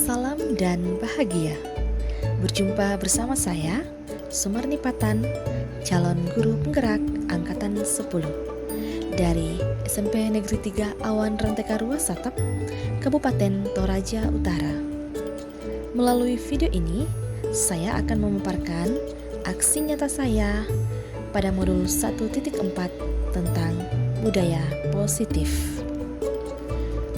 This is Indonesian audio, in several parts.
Salam dan bahagia. Berjumpa bersama saya, Sumarni Patan, calon guru penggerak angkatan 10 dari SMP Negeri 3 Awan Rantekarua Satap, Kabupaten Toraja Utara. Melalui video ini, saya akan memaparkan aksi nyata saya pada modul 1.4 tentang budaya positif.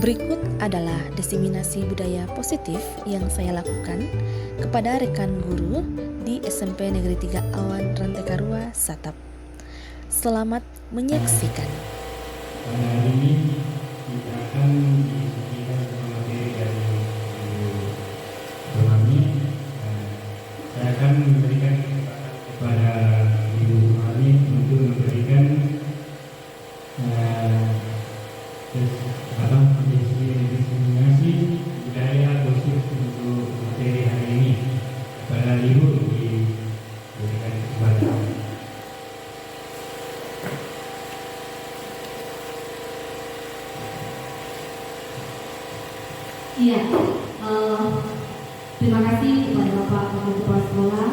Berikut adalah diseminasi budaya positif yang saya lakukan kepada rekan guru di SMP Negeri 3 Awan Rantekarua Satap. Selamat menyaksikan. Pada hari ini kita akan diskusikan materi dari Ibu Mami. Saya akan memberikan kesempatan kepada Ibu Mami untuk memberikan diseminasi budaya positif untuk materi hari ini. Kepada Ibu diberikan kesempatan. Iya, terima kasih kepada Bapak Kepala Sekolah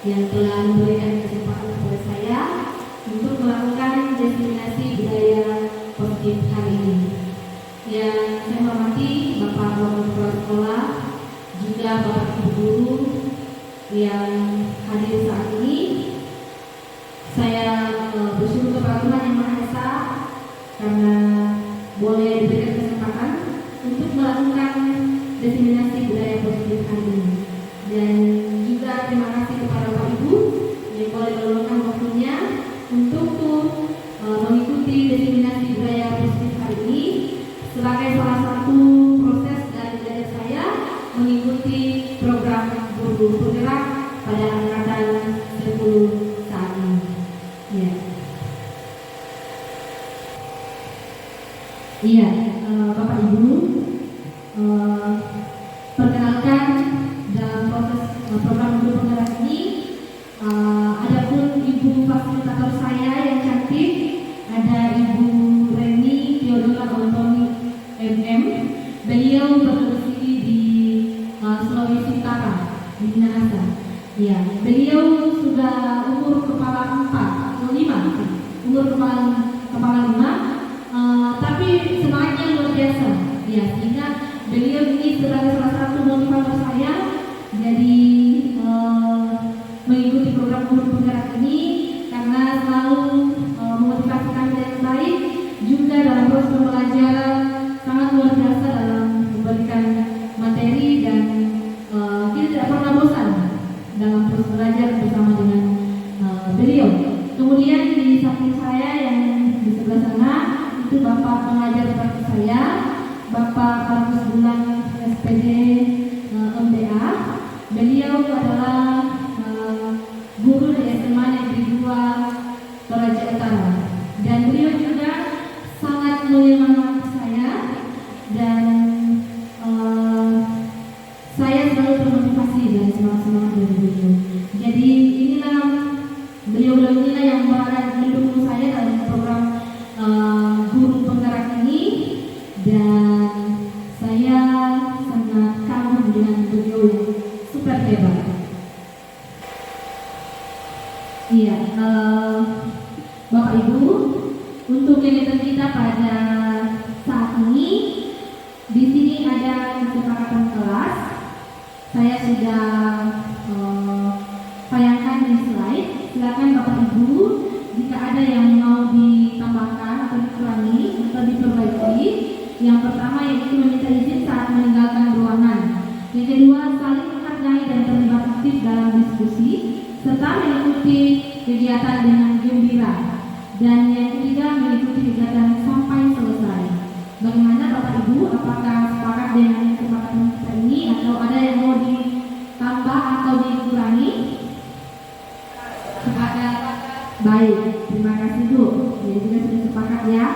yang telah memberikan kesempatan kepada saya untuk melakukan diseminasi budaya positif hari ini. Yang saya hormati Bapak Kepala Sekolah, juga Bapak Ibu Guru yang hadir saat ini. Saya bersyukur kepada Tuhan Yang Maha Esa karena boleh diberikan kesempatan untuk melakukan diseminasi budaya positif hari ini. Dan juga terima kasih kepada Bapak Ibu yang boleh meluangkan waktunya untuk mengikuti diseminasi budaya positif hari ini sebagai salah satu proses dari belajar saya mengikuti program guru penggerak pada angkatan 10 saat ini. Ya. Iya, Bapak Ibu, perkenalkan dalam proses program guru penggerak ini, adapun Ibu fasilitator saya yang cantik, ada Ibu Reni Theodora Antoni MM. Beliau berdomisili di Sulawesi Utara, di Minahasa. Ya, beliau sudah umur kepala 5, umur kepala 5. Tapi semangatnya luar biasa, ya, sehingga beliau ini sebagai salah satu motivator saya jadi mengikuti program guru penggerak ini karena selalu memotivasi kami yang baik, juga dalam proses pembelajaran sangat luar biasa dalam memberikan materi dan kita tidak pernah bosan dalam proses belajar bersama dengan beliau. Kemudian di samping saya yang di sebelah sana itu Bapak pengajar praktik saya, Bapak Markus Bulan SPD MBA. Beliau adalah guru di SMA Negeri 2 Toraja Utara, dan beliau juga sangat menyemangati saya dan saya selalu termotivasi dan semangat dari beliau. Jadi inilah beliau inilah yang mendukung saya dalam program guru penggerak ini, dan saya sangat kagum dengan beliau yang super hebat. Iya, Bapak Ibu, untuk kegiatan kita pada saat ini, di sini ada kesepakatan kelas. Saya sudah tayangkan di slide. Silakan Bapak Ibu, jika ada yang mau ditambahkan atau dikurangi atau diperbaiki. Yang pertama yaitu meminta izin saat meninggalkan ruangan. Yang kedua, saling menghargai dan terlibat aktif dalam diskusi serta mengikuti kegiatan dengan gembira. Dan yang ketiga, mengikuti kegiatan sampai selesai. Bagaimana Bapak Ibu, apakah sepakat dengan kesepakatan kita ini atau ada yang mau ditambah atau dikurangi? Sepakat. Baik, terima kasih Bu. Jadi kita sudah sepakat ya.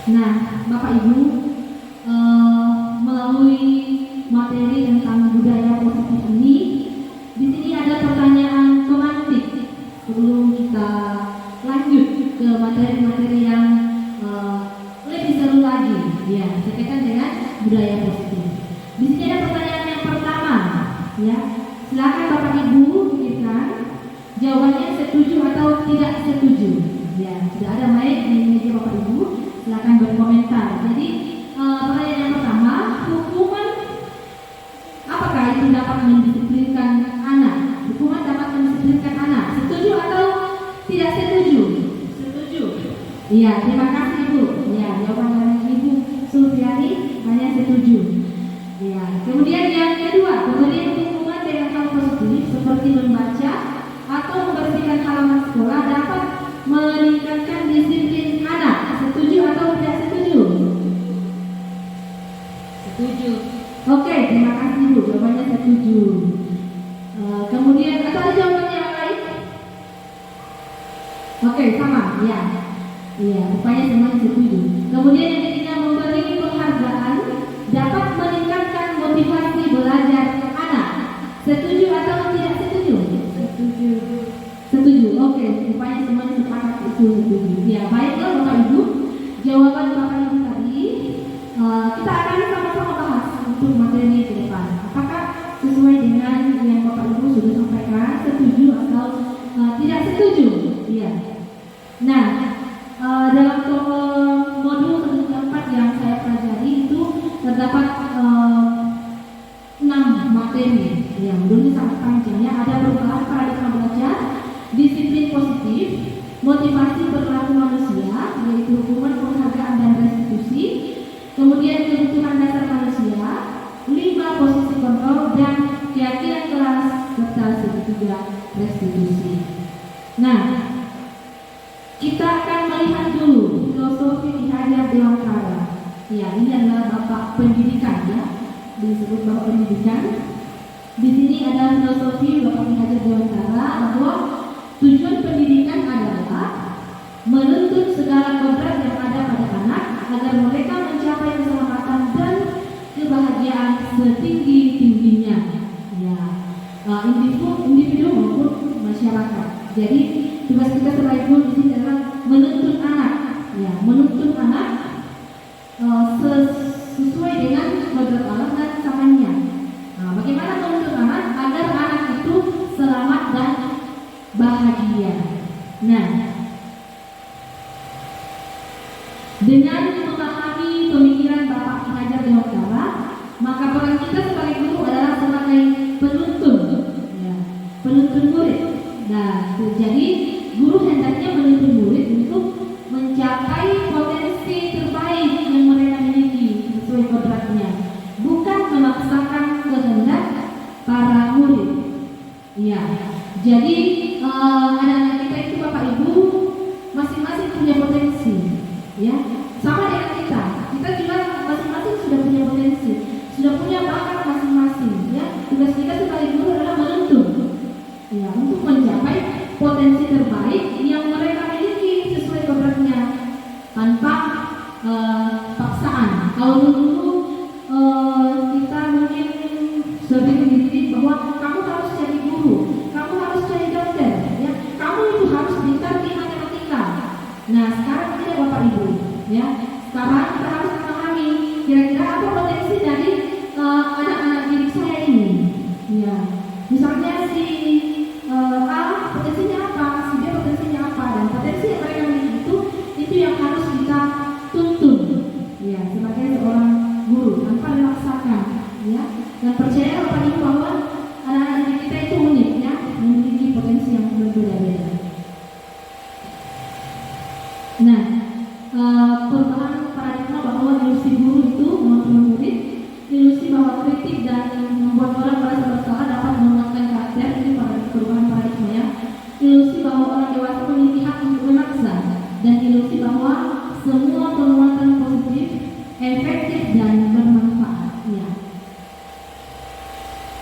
Nah, Bapak Ibu, melalui materi tentang budaya positif ini, di sini ada pertanyaan pemantik sebelum kita lanjut ke materi-materi yang lebih seru lagi. Ya, berkaitan dengan Iya, terima kasih Ibu. Ya, jawaban dari Ibu Sulfiani hanya setuju. Ya, kemudian yang kedua, pemberian dukungan dengan hal positif seperti membaca atau membersihkan halaman sekolah dapat meningkatkan disiplin anak. Setuju atau tidak setuju? Setuju. Oke, terima kasih Bu. Jawabannya setuju. Kemudian atau ada jawabannya yang lain? Oke, sama. Ya. Iya, rupanya semua setuju. Kemudian yang ketiga, memberi penghargaan dapat meningkatkan motivasi belajar anak. Setuju atau tidak setuju? Setuju. Setuju. Oke, rupanya semuanya sepakat itu setuju. Ya, baiklah Bapak Ibu. Jawaban Bapak Ibu tadi kita akan sama-sama bahas untuk materi ke depan. Apakah sesuai dengan yang Bapak Ibu sudah sampaikan, setuju atau tidak setuju? Iya. Nah, dalam modul 4 yang saya pelajari itu terdapat 6 materi. Ya, modulnya sangat panjang ya. Ada perubahan paradigma belajar, disiplin positif, motivasi perilaku manusia, yaitu hukuman, penghargaan dan restitusi, kemudian kebutuhan dasar manusia, 5 posisi kontrol, dan keyakinan kelas serta segitiga restitusi. Nah, kita akan melihat dulu filosofi Ki Hajar Dewantara. Ya, ini adalah Bapak Pendidikan ya, disebut Bapak Pendidikan. Di sini ada filosofi Bapak Ki Hajar Dewantara bahwa tujuan pendidikan adalah menuntut segala kodrat yang ada pada anak agar mereka mencapai keselamatan dan kebahagiaan setinggi-tingginya. Ya, individu maupun masyarakat. Jadi tugas kita sebagai guru di sini adalah menuntun anak, ya, menuntun anak sesuai dengan kodrat Allah dan samanya. Nah, bagaimana menuntun anak agar anak itu selamat dan bahagia? Nah, dengan memahami pemikiran Bapak Ki Hajar Dewantara, maka peran kita sebagai guru adalah sebagai penuntun, ya, penuntun murid. Nah, jadi guru hendaknya menuntun murid untuk mencapai potensi terbaik yang mereka miliki sesuai kodratnya, bukan memaksakan kehendak para murid. Ya, jadi anak-anak kita itu Bapak Ibu masing-masing punya potensi, ya, sama dengan kita. Kita juga masing-masing sudah punya potensi, sudah punya bakat masing-masing. Ya, tugas kita sebagai guru adalah menuntun, ya, untuk mencapai potensi terbaik yang mereka miliki sesuai kodratnya tanpa paksaan. Kalau dulu kita mungkin sering dididik bahwa kamu harus jadi guru, kamu harus jadi dokter, ya, kamu itu harus pintar di matematika. Nah, sekarang tidak Bapak Ibu, ya, sekarang kita harus memahami kira-kira apa potensi dari anak-anak didik saya ini. Ya, misalnya si A potensinya apa, si B potensinya apa, dan potensi yang mereka miliki itu yang harus kita tuntun, ya, sebagai seorang guru tanpa memaksakan, ya. Dan percaya Bapak Ibu bahwa anak-anak didik kita itu unik, ya, memiliki potensi yang berbeda-beda. Nah, perubahan paradigma bahwa ilusi guru itu mengontrol murid, ilusi bahwa kritik dan membuat orang merasa bersalah dapat menguatkan karakter, ini perubahan paradigma ya. Ilusi bahwa orang dewasa memiliki hak untuk memaksa, dan ilusi bahwa semua penguatan positif, efektif dan bermanfaat. Ya.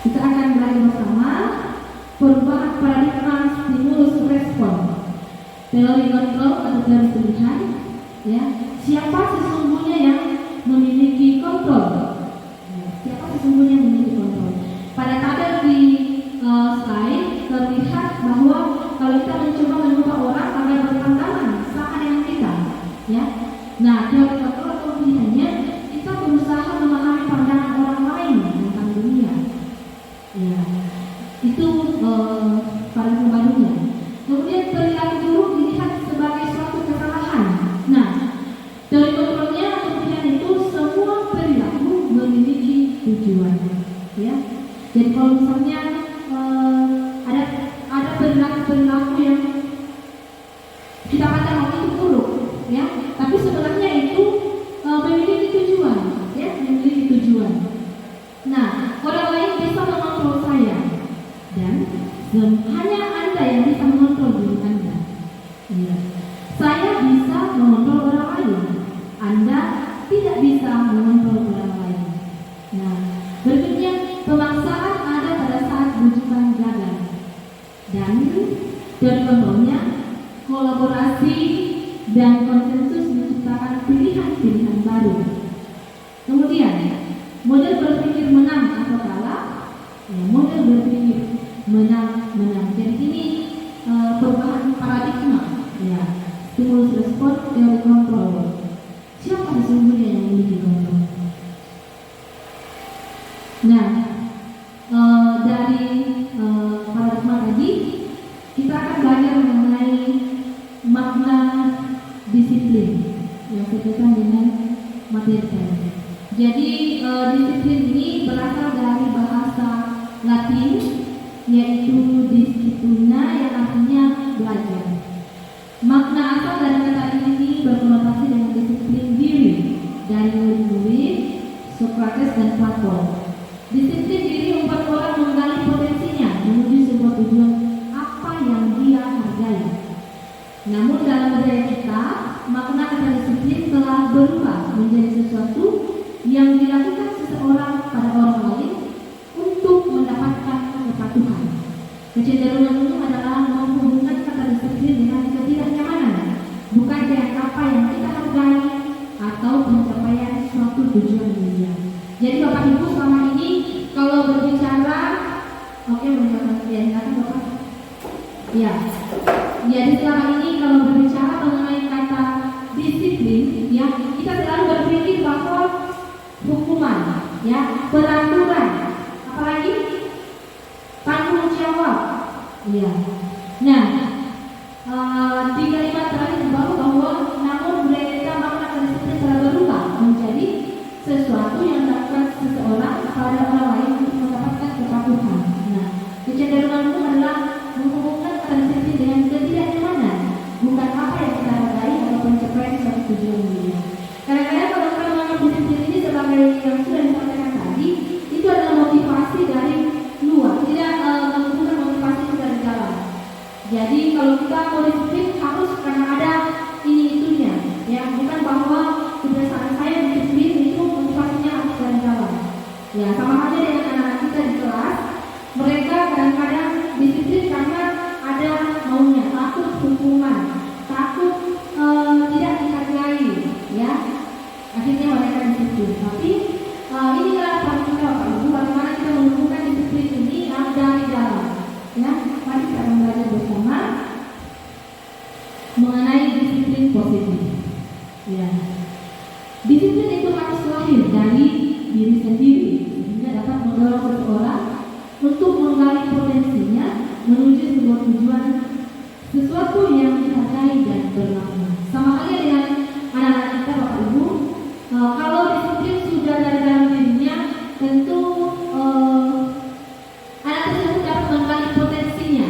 Kita akan belajar bersama perubahan paradigma stimulus respon, teori kontrol atau teori pilihan. Ya, siapa sesungguhnya yang memiliki kontrol? Ya, siapa sesungguhnya yang memiliki kontrol? Pada tabel di slide terlihat bahwa kalau kita mencoba mengubah orang agar berpandangan sama dengan kita, ya. Nah, teori kontrol atau pilihannya kita berusaha memahami pandangan orang lain tentang dunia. Ya, itu paradigma barunya. Kemudian perilaku guru dilihat sebagai suatu kesalahan. Nah, teori kontrolnya atau pilihan itu semua perilaku memiliki tujuan, ya. Jadi kalau misalnya ada perilaku yang kita pandang itu buruk, ya, yang bisa mengontrol diri Anda. Ya. Saya bisa mengontrol orang lain. Anda tidak bisa mengontrol orang lain. Nah, berikutnya pemaksaan ada pada saat rujukan gagal. Dan contohnya kolaborasi dan konsensus menciptakan pilihan-pilihan baru. Kemudian model berpikir menang atau kalah. Ya, model berpikir menang. Jadi ini perubahan paradigma. Ya, stimulus respon teori kontrol. Siapa sesungguhnya yang memiliki kontrol? Nah, dari paradigma tadi kita akan belajar mengenai makna disiplin yang berkaitan dengan materi tadi. Jadi disiplin ini berasal dari bahasa Latin yaitu disciplina yang artinya belajar. Makna asal dari kata ini berkonotasi dengan disiplin diri dari murid-murid Socrates dan Plato. Disiplin diri membuat orang menggali potensinya menuju sebuah tujuan apa yang dia hargai. Namun dalam budaya kita, makna kata disiplin telah berubah menjadi sesuatu yang dilakukan seseorang pada orang lain untuk mendapatkan kepatuhan. Kecenderungan umum adalah menghubungkan kata disiplin dengan ketidaknyamanan, bukan dengan apa yang kita hargai atau pencapaian suatu tujuan dunia. Jadi Bapak Ibu selama ini kalau berbicara, silakan Bapak. Ya, jadi selama ini kalau berbicara mengenai kata disiplin, ya kita selalu berpikir bahwa hukuman, ya peraturan, apalagi tanggung jawab, ya. Nah, di kalimat terakhir dibawa bahwa namun mereka makna disiplin telah berubah menjadi sesuatu yang dilakukan seseorang pada orang lain untuk mendapatkan kepatuhan. Nah, kecenderungan umum adalah menghubungkan kata disiplin dengan ketidaknyamanan, bukan apa yang kita hargai atau pencapaian suatu tujuan dunia. Kadang-kadang kalau kita menganggap disiplin ini sebagai yang sudah disampaikan tadi, itu adalah motivasi dari luar, tidak menghubungkan motivasi itu dari dalam. Jadi kalau kita mau disiplin harus karena ada ini itunya, ya bukan bahwa kebiasaan saya disiplin itu motivasinya harus dari dalam. Ya sama halnya dengan anak-anak kita di kelas, mereka kadang-kadang disiplin karena ada maunya, takut hukuman, takut tidak dihargai, ya akhirnya mereka disiplin. Tapi inilah peran kita Bapak Ibu, bagaimana kita menumbuhkan disiplin ini dari dalam. Ya, mari kita akan belajar bersama mengenai disiplin positif. Ya, disiplin itu harus lahir dari diri sendiri sehingga dapat mendorong seseorang untuk menggali potensinya menuju sebuah tujuan, sesuatu yang dihargai dan bermakna. Sama halnya dengan anak-anak kita Bapak Ibu, kalau disiplin sudah dari dalam dirinya, tentu anak tersebut dapat menggali potensinya,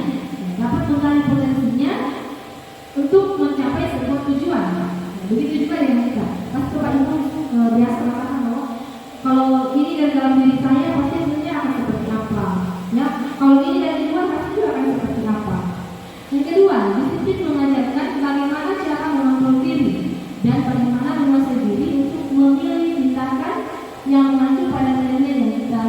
untuk mencapai sebuah tujuan. Nah, begitu juga dengan kita. Pasti Bapak Ibu biasa mengatakan bahwa kalau ini dari dalam diri saya pasti hasilnya akan seperti apa. Ya, kalau ini dari luar pasti juga akan seperti apa. Yang kedua, disiplin mengajarkan bagaimana cara mengontrol diri dan bagaimana menguasai diri untuk memilih tindakan yang mengacu pada nilai yang kita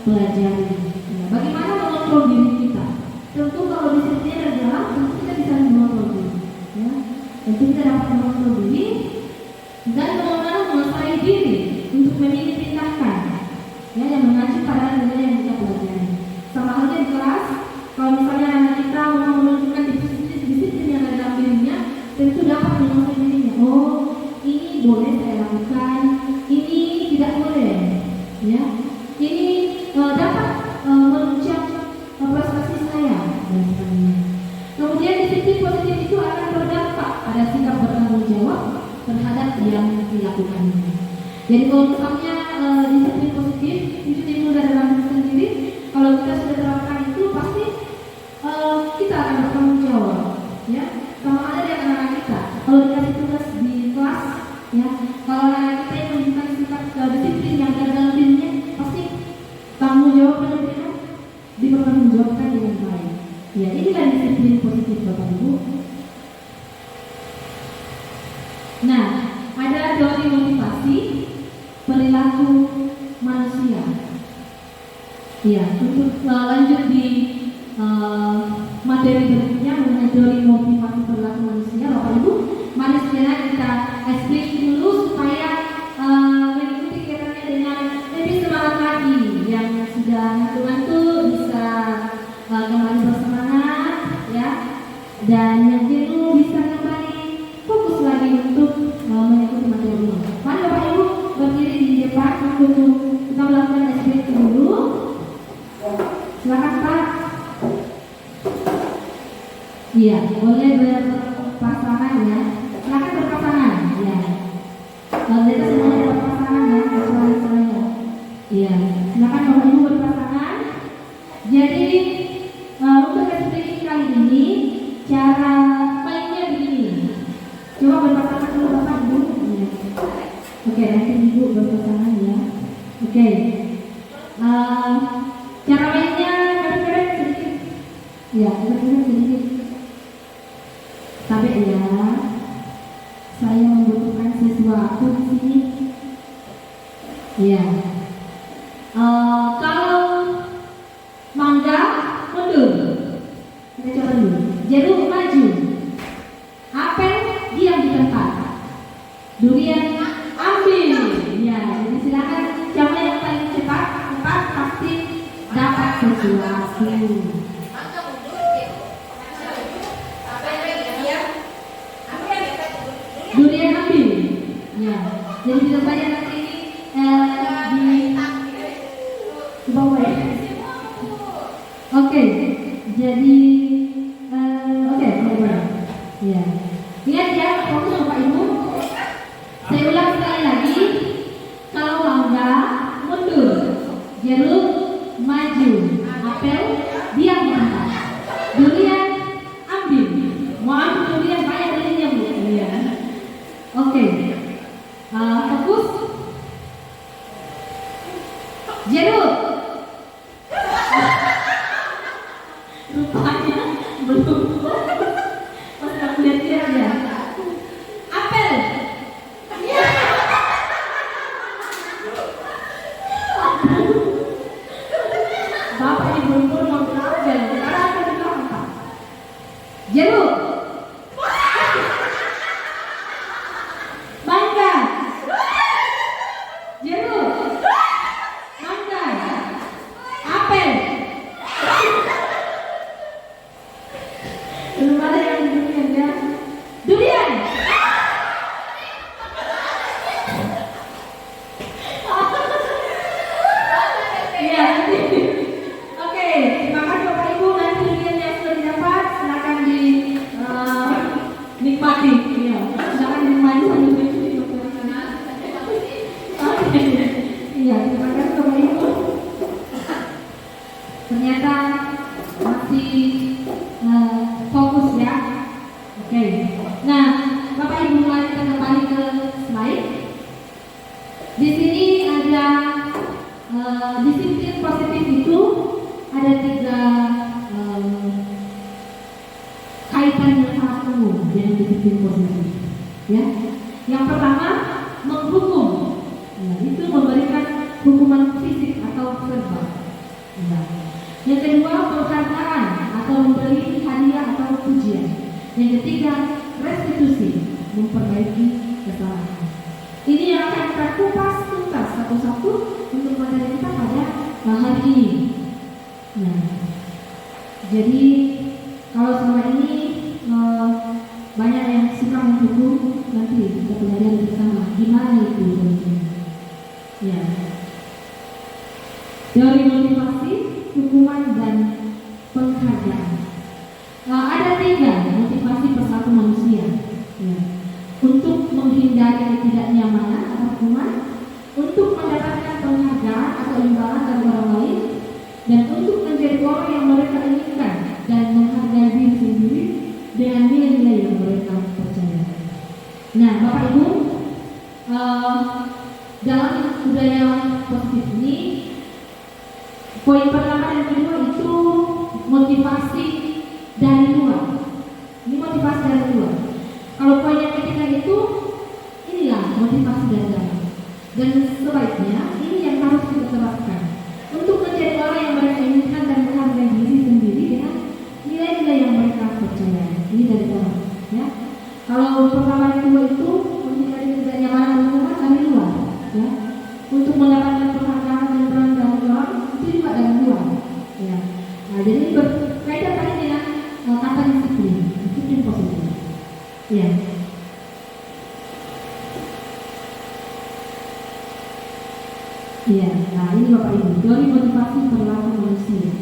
pelajari. Ya, bagaimana mengontrol diri kita? Tentu kalau disiplin dari dalam, tentu kita bisa mengontrol diri. Ya, tentu kita dapat mengontrol diri dan bagaimana menguasai diri untuk memilih tindakan, ya, yang mengacu pada nilai yang kita pelajari. Sama halnya di kelas, kalau misalnya anak kita mau menunjukkan disiplin yang ada dalam dirinya, tentu dapat menguasai dirinya. Oh, ini boleh saya lakukan, ini tidak boleh, ya. Ini dapat menunjang prestasi saya dan sebagainya. Kemudian disiplin positif itu akan berdampak pada sikap bertanggung jawab terhadap yang dilakukannya. Jadi kalau misalnya disiplin positif itu timbul dari dalam diri sendiri, kalau kita sudah terapkan itu pasti kita akan bertanggung jawab, ya. Sama ada dengan anak-anak kita. Kalau dikasih tugas di kelas, ya, kalau anak kita yang menunjukkan sikap disiplin yang ada dalam dirinya, pasti tanggung jawabnya dipertanggungjawabkan dengan baik. Ya, inilah disiplin positif. positif Bapak Ibu. Nah, ada teori motivasi perilaku manusia. Ya, untuk lanjut di materi berikutnya mengenai teori motivasi perilaku manusia, Bapak Ibu, mari sekarang kita explain dulu supaya mengikuti kegiatannya dengan lebih semangat lagi. Yang sudah ngantuk-ngantuk bisa kembali bersemangat, ya, dan yang jenuh bisa kembali fokus lagi untuk mengikuti materi ini. Mari Bapak Ibu berdiri di depan untuk kita melakukan explain dulu. Silakan Pak. Iya, boleh berpasangan ya. Silakan berpasangan. Ya. Kita semuanya berpasangan ya, kecuali saya. Iya, silakan Bapak Ibu berpasangan. Jadi untuk ekspresi kali ini cara mainnya begini. Coba berpasangan dulu Bapak Ibu. Ya. Oke, nanti Ibu berpasangan ya. Oke. Cara mainnya kadang-kadang sedikit. Ya, kadang-kadang sedikit. Tapi ya, saya membutuhkan sesuatu di sini. Ya. Kalau mangga mundur, kita coba dulu. Jeruk maju, apel diam di tempat, durian ambil. Ya, jadi silakan siapa yang paling cepat pasti dapat sesuatu. Durian ambil. Ya, jadi bisa saja nanti di bawah ya. Oke, jadi oke, boleh. Ya, lihat ya, fokus Bapak Ibu. Saya ulang sekali lagi. Kalau mangga mundur, jeruk maju, apel diam di tempat, durian ambil. Mau ambil durian banyak duriannya Bu. Ya. Oke, fokus. Jeruk. Rupanya belum. Pas aku lihat ya. Apel. Bapak Ibu pun mau apel. Karena apa dibilang apa? Jeruk. Mangga. Jeruk. Mangga. Apel. Belum ada yang durian ya. Durian. Iya. Oke, terima kasih Bapak Ibu. Nanti durian yang sudah didapat silakan dinikmati. Iya, silakan dinikmati sambil mencuri. Oke. Iya, terima kasih Bapak Ibu. Ternyata masih fokus ya. Oke. Nah, Bapak Ibu mari kita kembali ke slide. Di sini ada disiplin positif itu ada 3 kaitan yang sangat umum dengan disiplin positif. Ya. Yang pertama menghukum. Nah, itu memberikan hukuman fisik atau verbal. Nah. Yang kedua penghargaan atau memberi hadiah atau pujian. Yang ketiga restitusi, memperbaiki kesalahan. Ini yang akan kita kupas tuntas satu-satu untuk materi kita pada hari ini. Nah, jadi kalau selama ini banyak yang suka menghukum, nanti kita belajar bersama gimana itu tentunya. Ya. Teori motivasi, hukuman dan penghargaan. Ada 3 motivasi perilaku manusia. Ya. Untuk menghindari ketidaknyamanan atau hukuman, untuk mendapatkan penghargaan atau imbalan dari orang lain, dan untuk menjadi orang yang mereka inginkan dan menghargai diri sendiri dengan nilai-nilai yang mereka percaya. Nah, Bapak Ibu, dalam budaya positif ini, poin pertama dan kedua itu motivasi dari luar. Kalau pertama yang kedua itu menghindari ketidaknyamanan lingkungan dari luar, ya. Untuk mendapatkan penghargaan dan peran dari luar itu juga dari luar, ya. Nah, jadi berkaitan tadi dengan kata disiplin positif, ya. Iya, nah ini Bapak Ibu, dari motivasi perilaku manusia,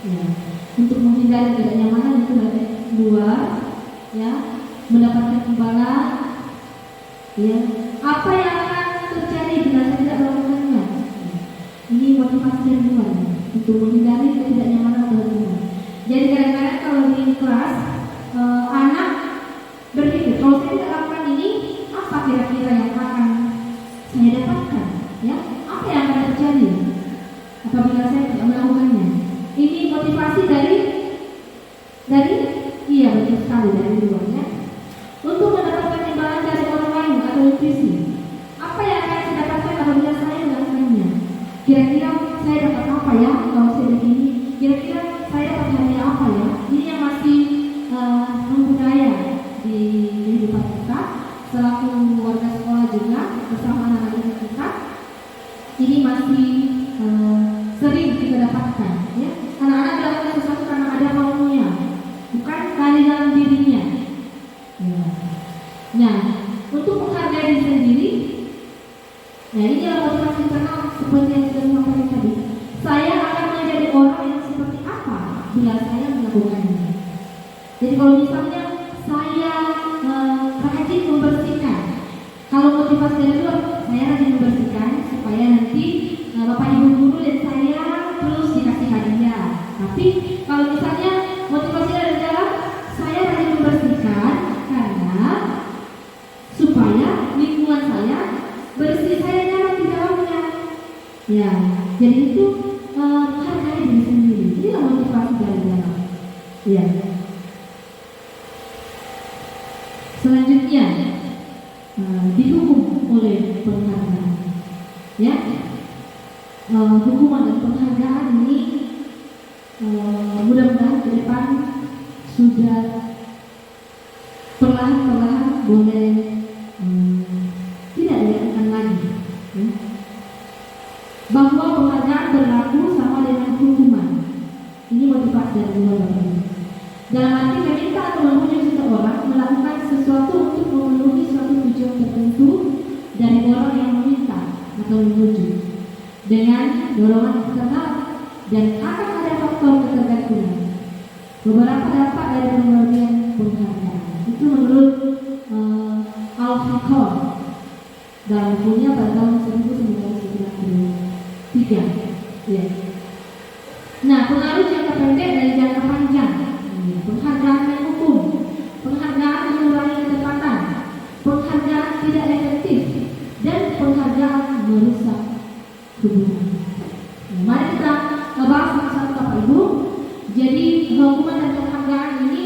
ya. Untuk menghindari ketidaknyamanan itu dari luar, ya, mendapatkan imbalan, ya. Apa yang akan terjadi bila saya tidak melakukannya? Ini motivasi dari luar, untuk menghindari ketidaknyamanan dari luar. Jadi kadang-kadang kalau di kelas anak berpikir, kalau saya tidak lakukan ini, apa kira-kira yang akan saya dapatkan? Ya, apa yang akan terjadi apabila saya tidak melakukannya? Ini motivasi dari iya betul sekali dari luar, ya. Untuk mendapatkan imbalan dari orang lain atau nutrisi, apa yang akan saya dapatkan apabila saya melakukannya? Kira-kira saya dapat apa ya kalau saya begini? Kira-kira saya dapat hadiah apa ya? Ini yang masih membudaya di kehidupan kita selaku warga sekolah juga bersama anak-anak kita. Ini masih sering kita dapatkan, ya. Anak-anak melakukan sesuatu karena ada maunya, bukan dari dalam dirinya, ya. Nah, untuk menghargai diri sendiri, nah ini adalah motivasi internal seperti yang sudah disampaikan tadi. Saya akan menjadi orang yang seperti apa bila saya melakukannya. Jadi kalau misalnya saya rajin membersihkan, kalau motivasi dari luar, saya rajin membersihkan supaya nanti Bapak Ibu guru dan saya terus dikasih hadiah. Tapi kalau misalnya motivasi dari dalam, saya rajin membersihkan karena supaya lingkungan saya bersih, saya nyaman di dalamnya. Ya, jadi itu menghargai diri sendiri. Inilah motivasi dari dalam. Ya. Selanjutnya dihukum oleh penghargaan, ya. Hukuman dan penghargaan ini mudah-mudahan ke depan sudah perlahan-lahan boleh tidak dilakukan lagi, ya. Bahwa penghargaan berlaku sama dengan hukuman. Ini motivasi dari luar. Dalam arti meminta atau memujuk seseorang melakukan sesuatu untuk memenuhi suatu tujuan tertentu dari orang yang meminta atau memujuk dengan dorongan eksternal, dan akan ada faktor ketergantungan. Beberapa dampak dari pemberian penghargaan itu menurut Al-Fikor dalam bukunya pada tahun 1993, ya. Nah, pengaruh jangka pendek dan jangka panjang. Penghargaan menghukum, penghargaan mengurangi ketepatan, penghargaan tidak efektif, dan penghargaan merusak hubungan. Nah, mari kita bahas satu-satu Bapak Ibu. Jadi hukuman dan penghargaan ini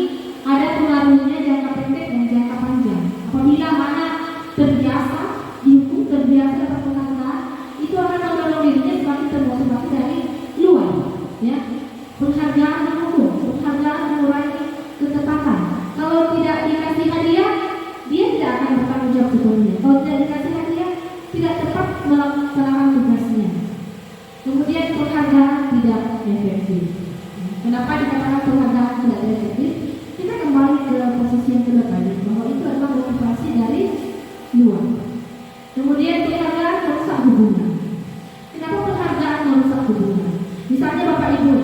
ada pengaruhnya jangka pendek dan jangka panjang. Apabila anak terbiasa dihukum, terbiasa dapat penghargaan, itu akan mendorong dirinya semakin termotivasi dari luar, ya. Penghargaan menghukum, penghargaan mengurangi ketepatan. Kalau tidak dikasih hadiah, dia tidak akan bertanggung jawab sepenuhnya. Kalau tidak dikasih hadiah, tidak tepat melaksanakan tugasnya. Kemudian penghargaan tidak efektif. Kenapa dikatakan penghargaan tidak efektif? Kita kembali ke posisi yang kedua tadi, bahwa itu adalah motivasi dari luar. Kemudian penghargaan merusak hubungan. Kenapa penghargaan merusak hubungan? Misalnya Bapak Ibu,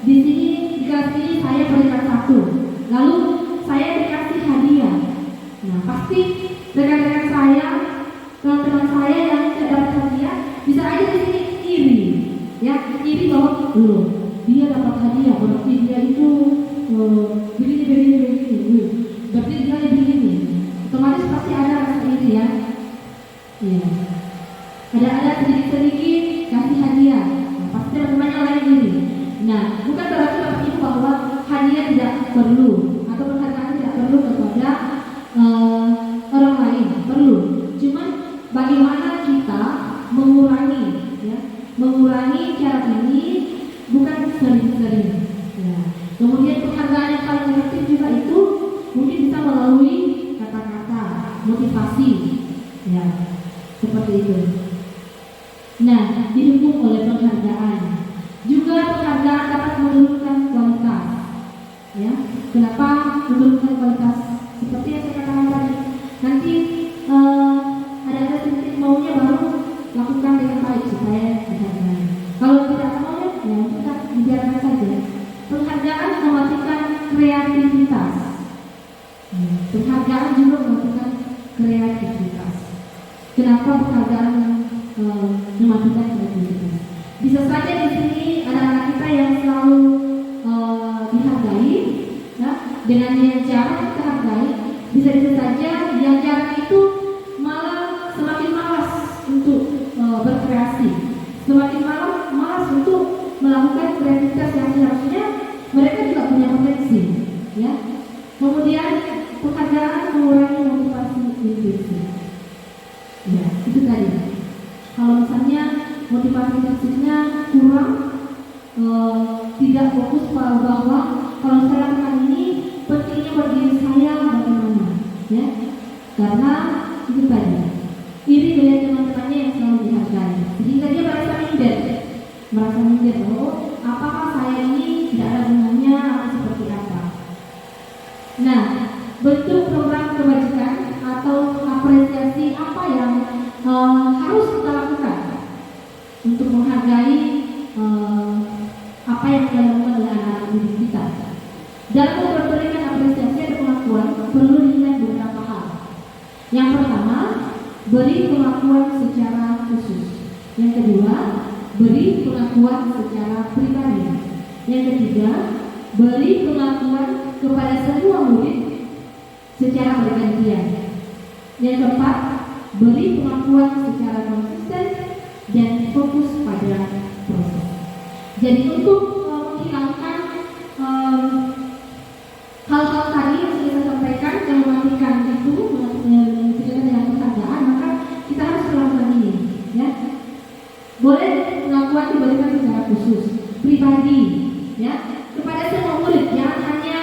di sini dikasih saya peringkat 1, lalu saya dikasih hadiah. Nah, pasti rekan-rekan saya, teman-teman saya yang tidak dapat hadiah, bisa aja di sini iri, ya, iri bahwa dia dapat hadiah, berarti dia itu begini, berarti dia begini. Otomatis pasti ada rasa iri, ya. Iya. Ada sedikit-sedikit kasih hadiah, nah, pasti teman-temannya lain iri. Nah, bukan berarti Bapak Ibu bahwa hadiah tidak perlu atau penghargaan tidak perlu kepada orang lain, perlu. Cuman bagaimana kita mengurangi, ya, mengurangi cara ini, bukan sering-sering. Ya. Kemudian penghargaan yang paling efektif juga itu mungkin bisa melalui kata kata-kata motivasi, ya seperti itu. Nah, didukung oleh penghargaan. Juga penghargaan dapat menurunkan kualitas. Ya, kenapa menurunkan kualitas? Seperti yang saya katakan tadi, nanti ada sedikit maunya baru lakukan dengan baik supaya dihargai. Kalau tidak mau, ya kita dibiarkan saja. Penghargaan mematikan kreativitas. Penghargaan juga mematikan kreativitas. Kenapa penghargaan mematikan kreativitas? Bisa saja di sini anak-anak kita yang selalu dihargai, ya, dengan yang jarang kita hargai. Bisa saja yang jarang itu malah semakin malas untuk berkreasi, semakin malas untuk melakukan kreativitas yang seharusnya mereka juga punya potensi, ya. Kemudian penghargaan mengurangi motivasi intrinsik. Ya, itu tadi. Kalau misalnya motivasi intrinsiknya kurang, tidak fokus bahwa kalau saya lakukan ini pentingnya bagi saya bagaimana, ya. Karena itu tadi, iri dengan teman-temannya yang selalu dihargai, sehingga dia merasa minder, oh apakah saya ini tidak ada gunanya atau seperti apa. Nah, bentuk program kebajikan atau apresiasi apa yang harus kita lakukan untuk menghargai apa yang dilakukan oleh anak-anak didik kita. Dalam memberikan apresiasi dan pengakuan perlu diingat beberapa hal. Yang pertama, beri pengakuan secara khusus. Yang kedua, beri pengakuan secara pribadi. Yang ketiga, beri pengakuan kepada semua murid secara bergantian. Yang keempat, beri pengakuan secara konsisten dan fokus pada proses. Jadi untuk menghilangkan hal-hal tadi yang sudah saya sampaikan yang mematikan itu dengan penghargaan, maka kita harus melakukan ini, ya. Boleh pengakuan diberikan secara khusus, pribadi, ya, kepada semua murid, jangan hanya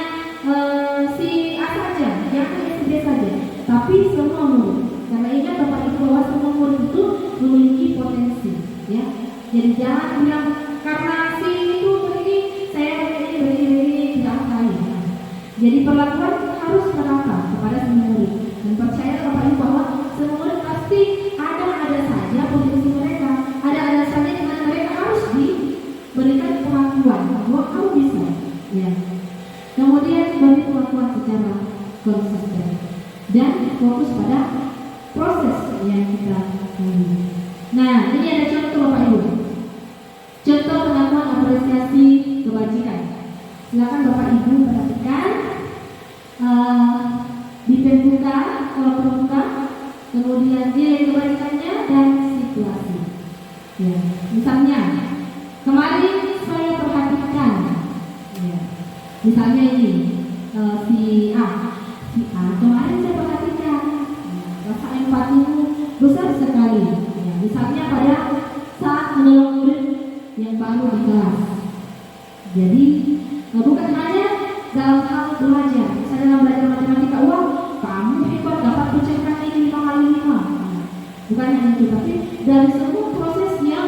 si A saja, jangan hanya si B saja, tapi semua murid. Karena ingat Bapak Ibu bahwa semua murid itu memiliki potensi, ya. Jadi jangan bilang karena si itu begini, saya begini tidak kali. Jadi perlakuan harus merata kepada semua murid. Dan percaya Bapak Ibu bahwa semua murid pasti ada saja potensi mereka, ada saja di mana mereka harus diberikan pengakuan bahwa kamu bisa, ya. Kemudian beri pengakuan secara konsisten dan fokus pada proses yang kita lalui. Nah, ini ada contoh Bapak Ibu. Contoh pengakuan apresiasi kebajikan. Silakan Bapak Ibu perhatikan di pembuka, kalau pembuka, kemudian nilai kebajikannya dan situasi. Ya, misalnya kemarin saya perhatikan, ya. Misalnya ini si A kemarin saya perhatikan, rasa empatimu besar sekali, ya. Misalnya pada saat menolong murid yang baru di kelas. Jadi bukan hanya dalam hal belajar, misalnya dalam belajar matematika, wah kamu hebat dapat pecahkan ini 5 kali 5. Bukan hanya itu, tapi dari semua proses yang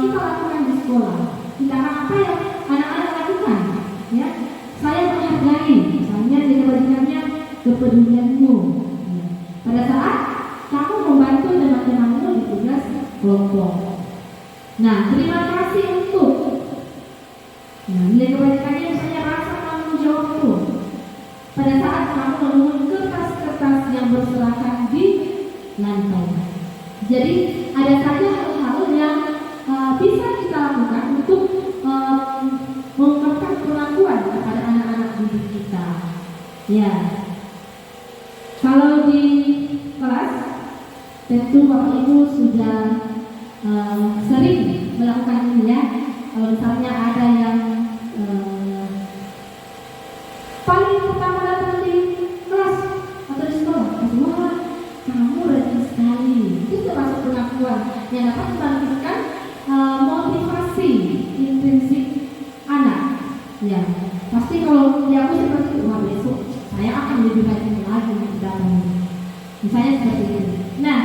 kita lakukan di sekolah, kita apa yang anak-anak lakukan, ya. Saya menghargai, misalnya di kebajikannya kepedulianmu, ya. Pada saat kamu membantu teman-temanmu di tugas kelompok. Nah, terima kasih untuk. Nah, nilai kebajikannya misalnya rasa tanggung jawabmu. Pada saat kamu menemukan kertas-kertas yang berserakan di lantai. Jadi ada saja hal-hal yang bisa kita lakukan untuk mengungkapkan pengakuan kepada anak-anak didik kita. Ya, kalau di kelas tentu Bapak Ibu sudah sering melakukan ini, ya. Kalau misalnya ada yang paling pertama datang di kelas atau di sekolah, wah kamu rajin sekali, itu termasuk pengakuan yang dapat membangkitkan motivasi intrinsik anak. Ya, pasti kalau dia aku seperti itu, wah besok saya akan akan lebih rajin lagi datang. Misalnya seperti itu. Nah,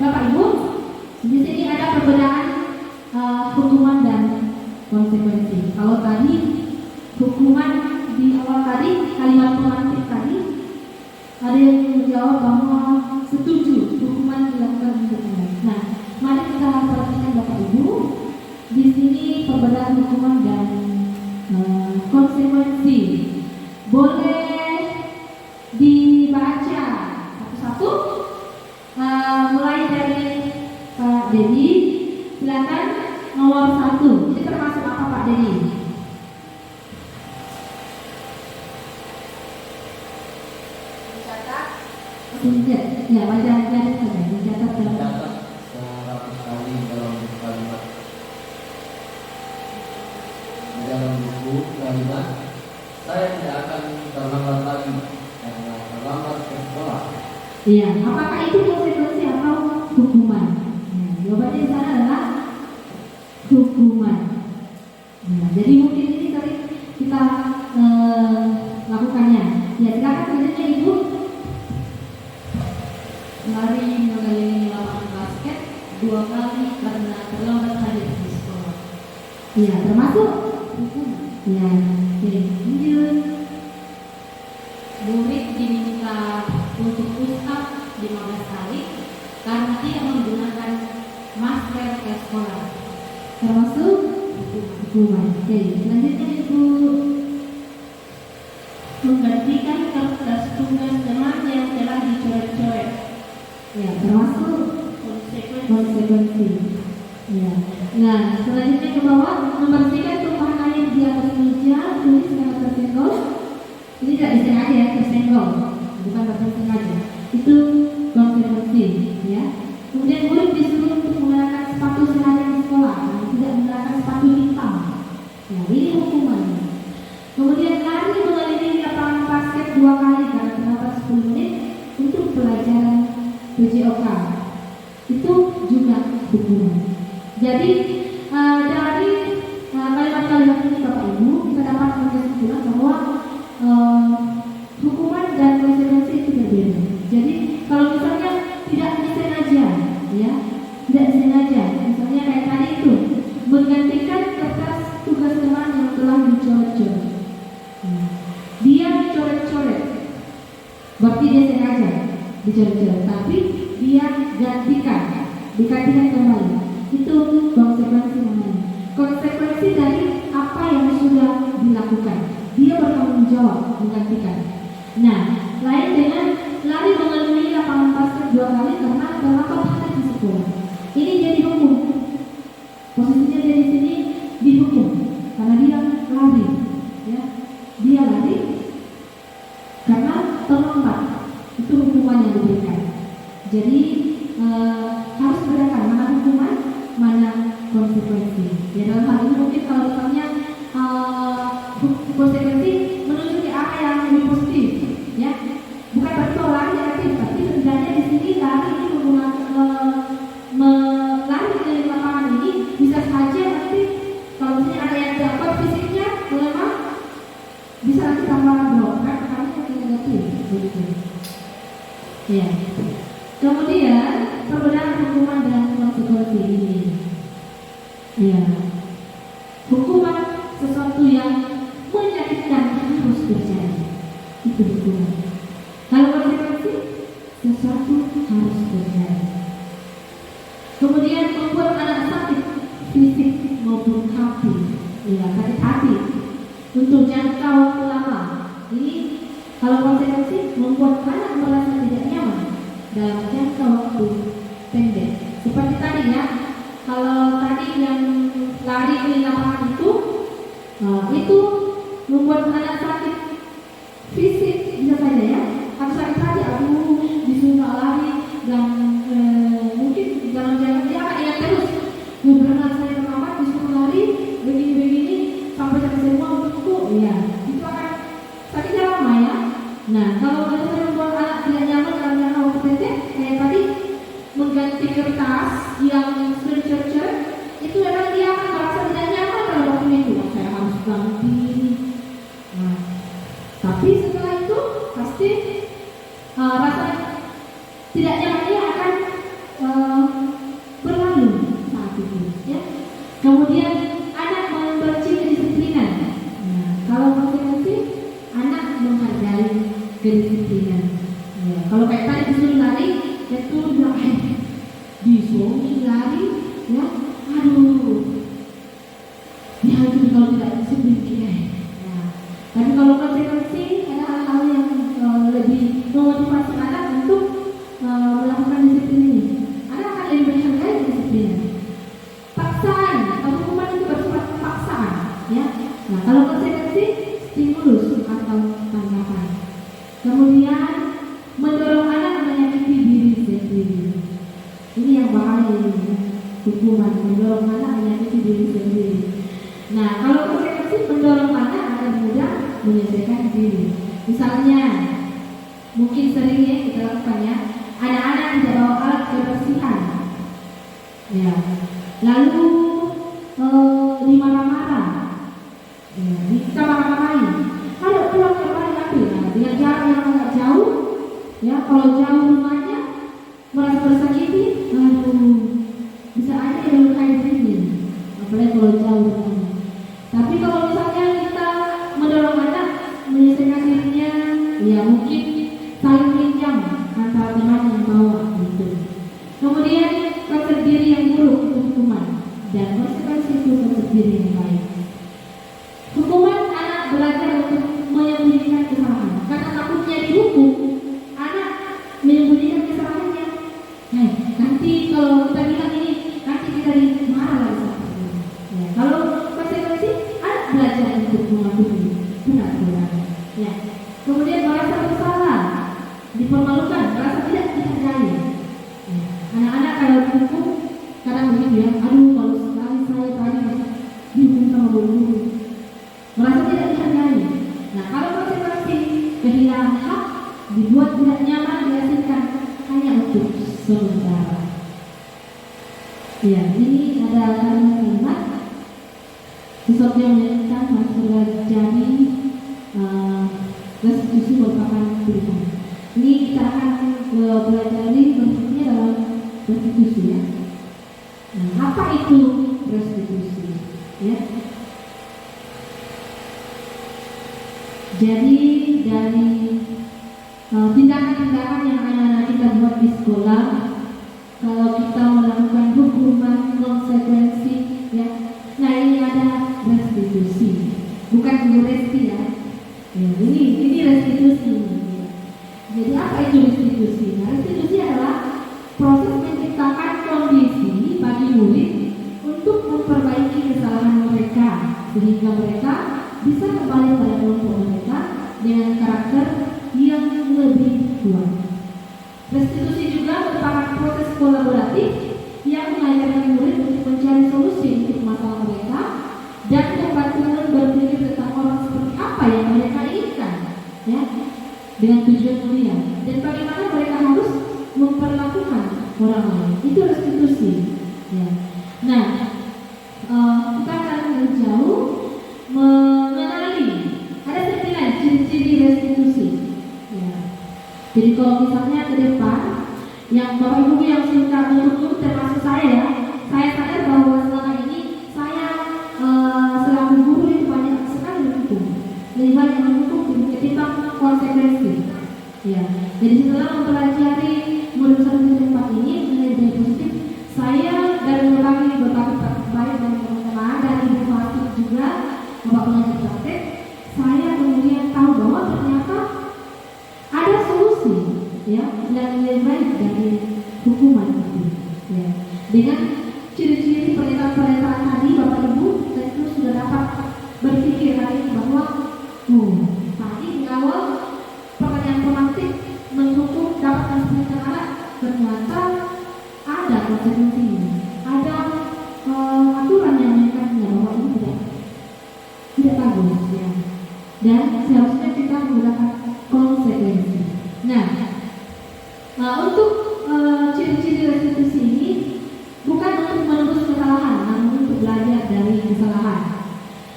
Bapak Ibu, di sini ada perbedaan hukuman dan konsekuensi. Kalau tadi hukuman di awal tadi, kalimat pengantin tadi, ada yang menjawab bahwa setuju hukuman dilakukan untuk anak. Nah, mari kita perhatikan Bapak Ibu, di sini perbedaan hukuman dan konsekuensi. Boleh dibaca satu-satu, mulai dari Pak Dedi. Silakan nomor 1. Ini termasuk apa Pak Dedi? Ya, wajahnya saja dicatat dalam 100 kali dalam kalimat dalam buku kalimat. Saya tidak akan terlambat lagi karena terlambat ke sekolah. Iya, apakah itu konsekuensi atau hukuman? Nah, jawabannya di sana adalah hukuman. Nah, jadi mungkin ini sering kita lakukannya. Ya, silakan selanjutnya Ibu. Lari mengelilingi lapangan basket 2 kali karena terlambat hadir di sekolah. Iya, termasuk hukuman. Iya, oke, lanjut. Murid diminta untuk push up 15 kali karena tidak menggunakan masker ke sekolah. Termasuk hukuman. Oke, selanjutnya Ibu. Menggantikan kertas tugas teman yang telah dicoret-coret. Ya, termasuk konsekuensi. Ya. Nah, selanjutnya ke bawah, membersihkan tumpahan air di atas meja, tulis karena tersenggol. Ini tidak disengaja ya, tersenggol, bukan tersengaja. Itu konsekuensi, ya. Kemudian murid disuruh untuk menggunakan sepatu sehari di sekolah, tidak menggunakan sepatu hitam. Ya, ini hukumannya. Kemudian lari mengelilingi lapangan basket 2 kali karena terlambat 10 menit untuk pelajaran PJOK. Itu juga hukuman. Jadi dari kalimat-kalimat ini Bapak Ibu, kita dapat menyimpulkan bahwa hukuman dan konsekuensi itu berbeda. Jadi kalau misalnya tidak disengaja, ya, tidak disengaja, misalnya kayak tadi itu menggantikan kertas tugas teman yang telah dicoret-coret. Dia coret-coret, berarti dia sengaja dicoret-coret, tapi dia digantikan kembali. Itu konsekuensi namanya. Konsekuensi dari apa yang sudah dilakukan. Dia bertanggung jawab menggantikan. Nah, lain dengan lari mengelilingi lapangan basket 2 kali karena terlambat hadir di sekolah. Ini dia dihukum. Posisinya dia di sini dihukum karena dia lari, ya. Dia lari karena terlambat. Itu hukuman yang diberikan. Jadi harus bedakan mana hukuman, mana konsekuensi. Ya, dalam hal ini mungkin kalau misalnya konsekuensi menuju ke arah yang lebih positif, ya, bukan berarti lari negatif, tapi setidaknya di sini lari ini menggunakan lari di lapangan ini bisa saja nanti kalau misalnya ada yang dapat fisiknya melemah, bisa nanti tambah drop, kan karena yang negatif, begitu. Ya. Kemudian perbedaan hukuman dan konsekuensi ini. Ya. Hukuman sesuatu yang menyakitkan harus terjadi. Itu hukuman. Kalau konsekuensi sesuatu harus terjadi. Kemudian membuat anak sakit fisik maupun hati. Ya, sakit hati untuk jangka waktu lama. Ini kalau konsekuensi membuat anak merasa tidak nyaman dalam jangka waktu pendek. Seperti tadi ya, kalau tadi yang lari di lapangan itu membuat anak sakit fisik bisa saja ya, harus sakit hati, aduh disuruh lari dan mungkin dalam jangka dia akan ingat terus, beberapa saya terlambat disuruh lari begini-begini sampai semua untukku, ya itu akan sakitnya lama ya. Nah, kalau misalnya membuat anak tidak nyaman dalam jangka waktu pendek, kayak tadi mengganti kertas yang sering coret-coret, itu adalah dia akan merasa tidak nyaman dalam waktu itu. Saya harus ganti. Nah, tapi setelah itu pasti rasa tidak nyamannya akan berlalu saat itu, ya. Kemudian anak membenci kedisiplinan. Nah, kalau konsekuensi anak menghargai kedisiplinan. Ya, kalau kayak tadi disuruh lari, itu bilang disuruh lari, ya, aduh, ya itu kalau tidak disiplin kita. Nah, tapi kalau konsekuensi ada hal-hal yang lebih memotivasi anak untuk melakukan disiplin ini. Anak akan lebih menghargai kedisiplinan. Paksaan atau hukuman itu bersifat paksaan, ya. Nah, kalau konsekuensi stimulus atau tanggapan. Kemudian mendorong anak menyakiti diri sendiri. Ini yang bahaya ini, ya. Hukuman mendorong anak menyakiti diri sendiri. Nah, kalau konsekuensi mendorong anak akan mudah menyelesaikan diri. Misalnya, mungkin sering ya kita lakukan, ya. Anak-anak tidak bawa alat kebersihan, ya. Lalu dimarah-marah, ya. Kita marah-marahin. Kalau pulang kembali ambil, nah, dengan jarak yang agak jauh, ya. Kalau jauh rumahnya merasa tersakiti, bisa aja melukai diri, apalagi kalau jauh rumahnya. Tapi kalau misalnya kita mendorong anak menyelesaikan dirinya, ya mungkin saling pinjam antara teman yang bawa gitu. Kemudian konsep diri yang buruk itu hukuman, dan konsekuensi itu konsep diri yang baik. Hukuman anak belajar untuk menyembunyikan kesalahan, karena takutnya dihukum, anak menyembunyikan kesalahannya. Nanti kalau kita bilang ini, nanti kita dimarah lagi sama dia. Ya, kalau konsekuensi anak belajar untuk mematuhi benar-benar. Ya. Kemudian merasa bersalah, dipermalukan, merasa tidak dihargai. Ya. Anak-anak kalau dihukum kadang begitu, ya. Aduh, kalau sekali saya tadi dihukum sama guru, merasa tidak dihargai. Nah, kalau konsekuensi kehilangan hak, dibuat tidak nyaman, dihasilkan hanya untuk sementara. Ya, ini ada kalimat sesuatu yang menyatakan harus terjadi restitusi merupakan pilihan. Ini kita akan pelajari bentuknya dalam restitusi, ya. Nah, apa itu restitusi? Ya. Jadi dari tindakan-tindakan yang anak-anak kita buat di sekolah, kalau kita melakukan hukuman konsekuensi, ya. Nah, ini ada restitusi, bukan resti, ya. Ya, ini restitusi. Ya. Jadi apa itu restitusi? Nah, restitusi adalah proses menciptakan kondisi bagi murid untuk memperbaiki kesalahan mereka sehingga mereka bisa kembali pada kelompok mereka dengan karakter yang lebih kuat. Restitusi juga merupakan proses kolaboratif yang mengajarkan murid untuk mencari solusi untuk masalah mereka dan membantu murid berpikir tentang orang seperti apa yang mereka inginkan, ya, dengan tujuan mulia, dan bagaimana mereka harus memperlakukan orang lain. Itu restitusi, ya. Nah, kita akan lebih jauh mengenali ada 9 ciri-ciri restitusi, ya. Jadi kalau misalnya ke depan, yang Bapak Ibu yang suka menghukum termasuk saya sadar bahwa selama ini saya selaku guru itu banyak sekali menghukum, lebih banyak menghukum ketimbang konsekuensi. Ya, jadi setelah mempelajari modul 1.4 ini menjadi lebih positif, saya dari berbagi baik dengan teman-teman dari inovasi juga Bapak pengajar praktek, saya kemudian tahu bahwa ternyata ada solusi, ya, yang lebih baik dari hukuman itu, ya. Dengan ciri-ciri pernyataan tadi Bapak Ibu tentu sudah dapat berpikir hari ini bahwa tadi di awal pertanyaan tematik menghukum dapat mengingatkan anak, ternyata ada konsekuensinya, ada aturan yang mengingatnya bahwa ini tidak bagus, ya. Dan seharusnya kita menggunakan konsekuensi. Nah, untuk ciri-ciri restitusi ini bukan untuk menebus kesalahan, namun untuk belajar dari kesalahan,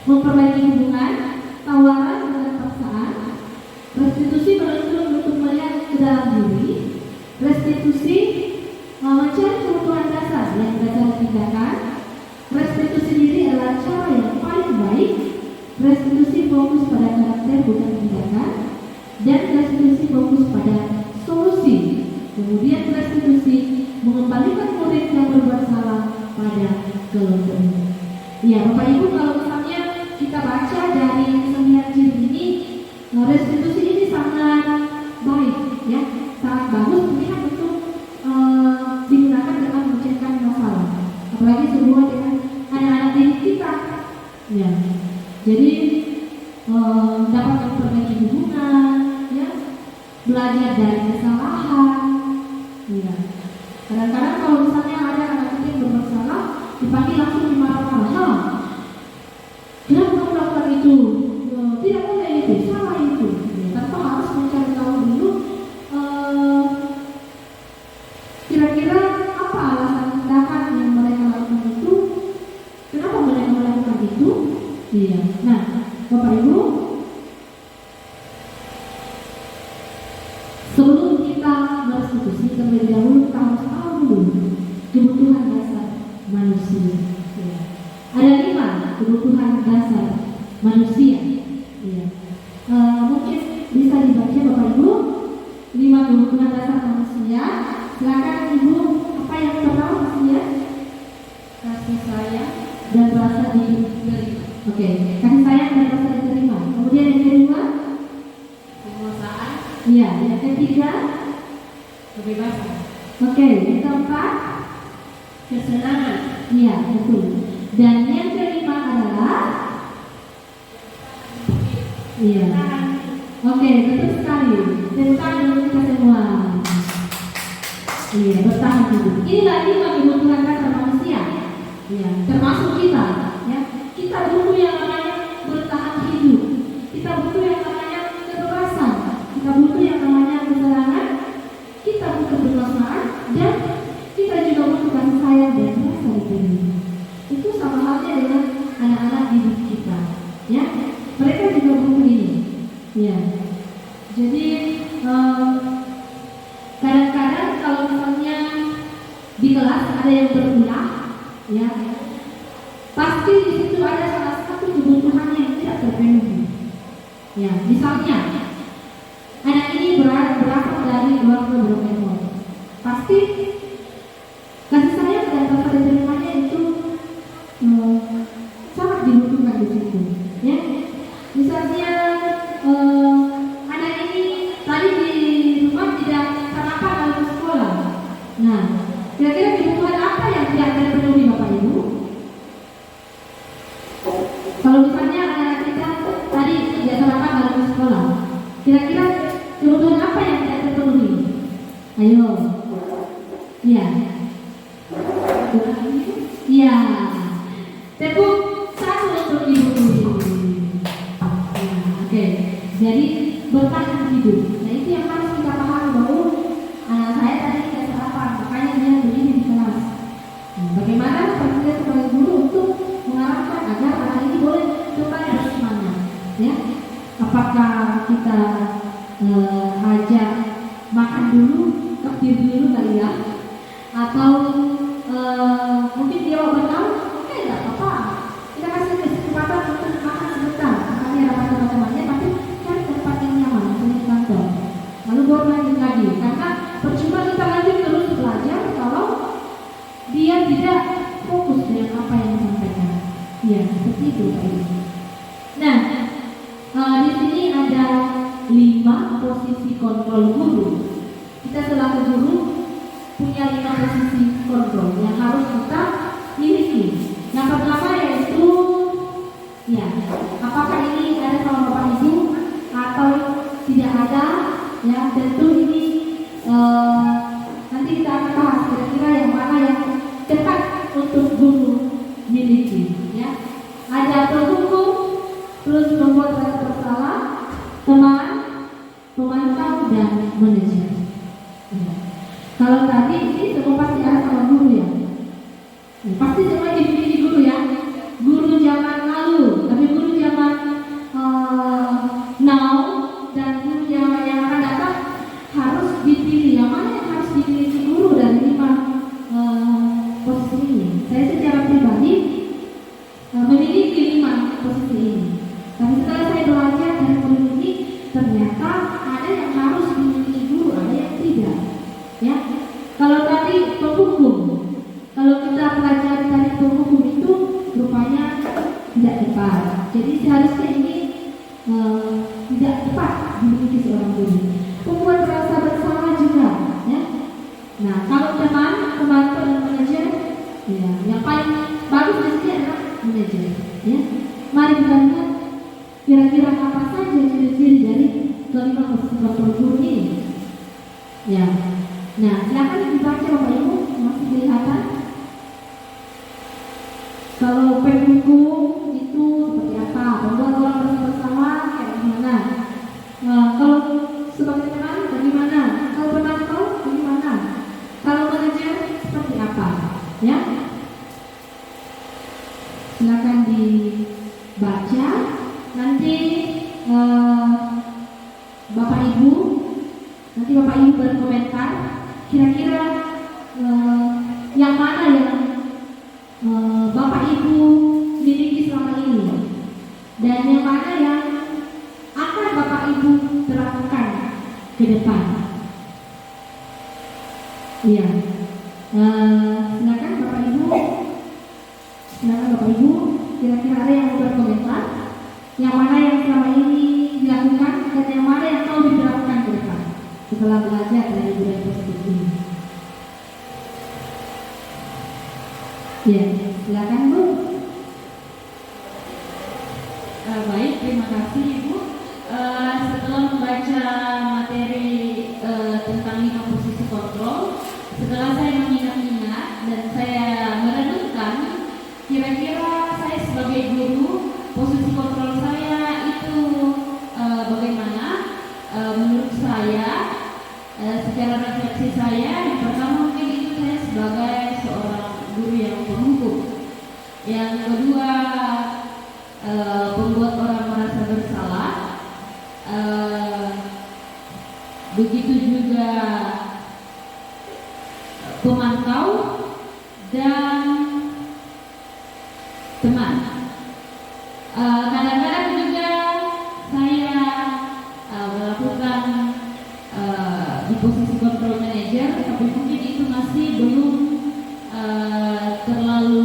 memperbaiki hubungan, tawaran dengan paksaan. Restitusi menuntut untuk melihat ke dalam diri. Restitusi mencari kebutuhan dasar yang berdasarkan tindakan. Restitusi diri adalah cara yang paling baik. Restitusi fokus pada karakter bukan tindakan. Dan restitusi fokus pada solusi. Kemudian restitusi mengembalikan murid yang berbuat salah pada kelompoknya. Ya, Bapak Ibu, kalau misalnya kita baca dari 9 ciri ini, restitusi ini sangat baik, ya, sangat bagus pilihan untuk digunakan dalam menyelesaikan masalah, apalagi semua dengan anak-anak didik kita. Ya, jadi dapat memperbaiki hubungan, ya, belajar dari kesalahan. Ya, kadang-kadang kalau misalnya ada anak kecil yang berbuat salah, dipanggil langsung dimarah-marah. Kenapa kamu melakukan itu? Tidak boleh itu, salah itu. Tanpa harus mencari tahu dulu kira-kira apa alasan tindakan yang mereka lakukan itu, kenapa mereka melakukan itu. Iya. Nah, Bapak Ibu, sebelum kita berestitusi, terlebih dahulu kita harus tahu dulu kebutuhan dasar manusia. Ya. Ada 5 kebutuhan dasar manusia. Ya. Mungkin bisa dibaca Bapak Ibu, 5 kebutuhan dasar manusia. Silakan Ibu, apa yang pertama manusia? Kasih sayang dan rasa diterima. Oke, kasih sayang dan rasa diterima. Kemudian yang kedua, penguasaan, iya. Yang ketiga, kebebasan, oke. Yang keempat, kesenangan, iya, betul. Dan yang kelima adalah, iya. Oke, betul sekali. Tentang kita semua. Iya, bertahan hidup. Inilah 5 kebutuhan dasar manusia. Iya, termasuk kita. Ya, kita butuh yang namanya bertahan hidup. Kita butuh yang namanya kebebasan. Kita butuh yang namanya kesenangan. Kita butuh kekuasaan dan kita juga butuh kasih sayang dan rasa diterima. Itu sama halnya dengan anak-anak didik kita. Ya, mereka juga butuh ini. Ya, jadi kadang-kadang kalau misalnya di kelas ada yang berulang, ya, pasti di situ ada salah satu kebutuhan yang tidak terpenuhi. Ya, misalnya anak ini berasal dari keluarga broken. Pasti kasih sayang dan rasa diterimanya itu sangat dibutuhkan di situ. Ya, misalnya anak ini tadi di rumah tidak sarapan lalu ke sekolah. Nah, kira-kira kebutuhan apa yang tidak terpenuhi Bapak Ibu? Kalau misalnya anak kita tadi tidak sarapan lalu ke sekolah, kira-kira kebutuhan apa yang tidak terpenuhi? Ayo. Iya. Iya. Tepuk satu untuk Ibu. Ya, oke. Jadi bertahan hidup. Nah, itu yang harus kita pahami bahwa anak saya tadi tidak sarapan, makanya dia begini di kelas. Bagaimana kita sebagai guru untuk mengarahkan agar anak ini boleh kembali bersemangat? Ya, apakah kita ajak makan dulu, kecil dulu kali ya? Atau mungkin dia mau bertahu, oke, tidak apa-apa. Kita kasih kesempatan untuk makan sebentar. Makanya ada teman-temannya, tapi cari tempat yang nyaman, misalnya di kantor. Lalu baru lanjut lagi, karena percuma kita lanjut terus belajar kalau dia tidak fokus dengan apa yang disampaikan. Ya, seperti itu Pak Ibu. Nah, di sini ada 5 posisi kontrol guru. Kita selaku guru punya 5 posisi kontrol yang harus kita miliki. Yang pertama yaitu, ya, apakah ini ada sama Bapak Ibu atau tidak ada? Ya, tentu ini nanti kita akan bahas kira-kira yang mana yang tepat untuk guru miliki. Ya, ada penghukum, terus membuat rasa bersalah, teman, pemantau dan manajer. Ya. Kalau tadi ini semua pasti ada sama guru ya. Pasti semua dimiliki guru ya. Guru zaman lalu, tapi guru zaman now dan guru yang akan datang harus mari kita lihat kira-kira apa saja ciri-ciri dari kelima posisi kontrol guru ini. Ya, nah silakan dibaca Bapak Ibu, masih kelihatan. Kalau pendukung itu seperti apa? Membuat orang bersama-sama kayak gimana? Kalau sebagai teman bagaimana? Kalau penonton bagaimana? Kalau manajer seperti apa? Ya, silakan dibaca. Nanti Bapak Ibu berkomentar. Kira-kira yang mana yang Bapak Ibu miliki selama ini, dan yang mana yang akan Bapak Ibu terapkan ke depan. Iya, silakan Bapak Ibu, kira-kira ada yang mau berkomentar, yang mana yang selama ini dilakukan dan yang mana yang mau diterapkan ke depan setelah belajar dari budaya positif ini. Ya, silakan Bu. Baik, terima kasih Ibu. Setelah membaca materi tentang 5 posisi kontrol, setelah saya mengingat-ingat dan saya merenungkan, kira-kira saya sebagai guru, posisi kontrol saya itu bagaimana? Menurut saya, secara refleksi saya, yang pertama mungkin itu saya sebagai seorang guru yang penghukum. Yang kedua, membuat orang merasa bersalah. Begitu juga pemantau dan teman. Kadang-kadang juga saya melakukan di posisi control manager, tapi mungkin itu masih belum terlalu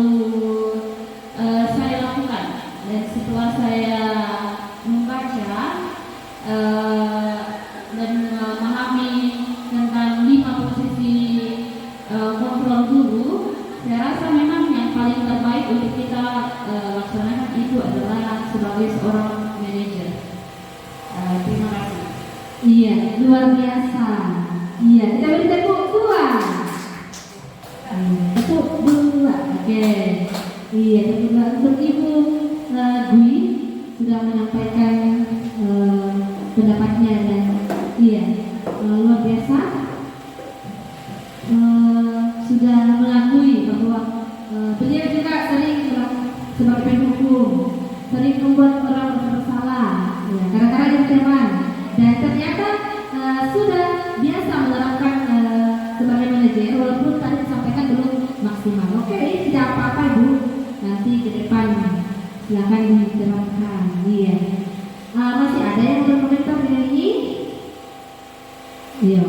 saya lakukan. Dan setelah saya membaca dan memahami tentang 5 posisi kontrol guru, saya rasa memang yang paling terbaik untuk kita laksanakan itu adalah sebagai seorang manajer. Terima kasih. Iya, luar biasa. Iya, kita beri tepuk tuan. Tepuk dua, oke. Iya, tepuk dua untuk Ibu Dwi sudah menyampaikan pendapatnya dan iya, luar biasa. Sudah mengakui bahwa beliau juga sering sebagai pendukung, sering membuat orang bersalah, ya, kadang-kadang jadi teman, dan ternyata sudah biasa menerapkan sebagai manajer, walaupun tadi disampaikan belum maksimal. Oke, tidak apa-apa Bu, nanti ke depan silakan diterapkan. Iya. Masih ada yang berkomentar dengan ini? Iya.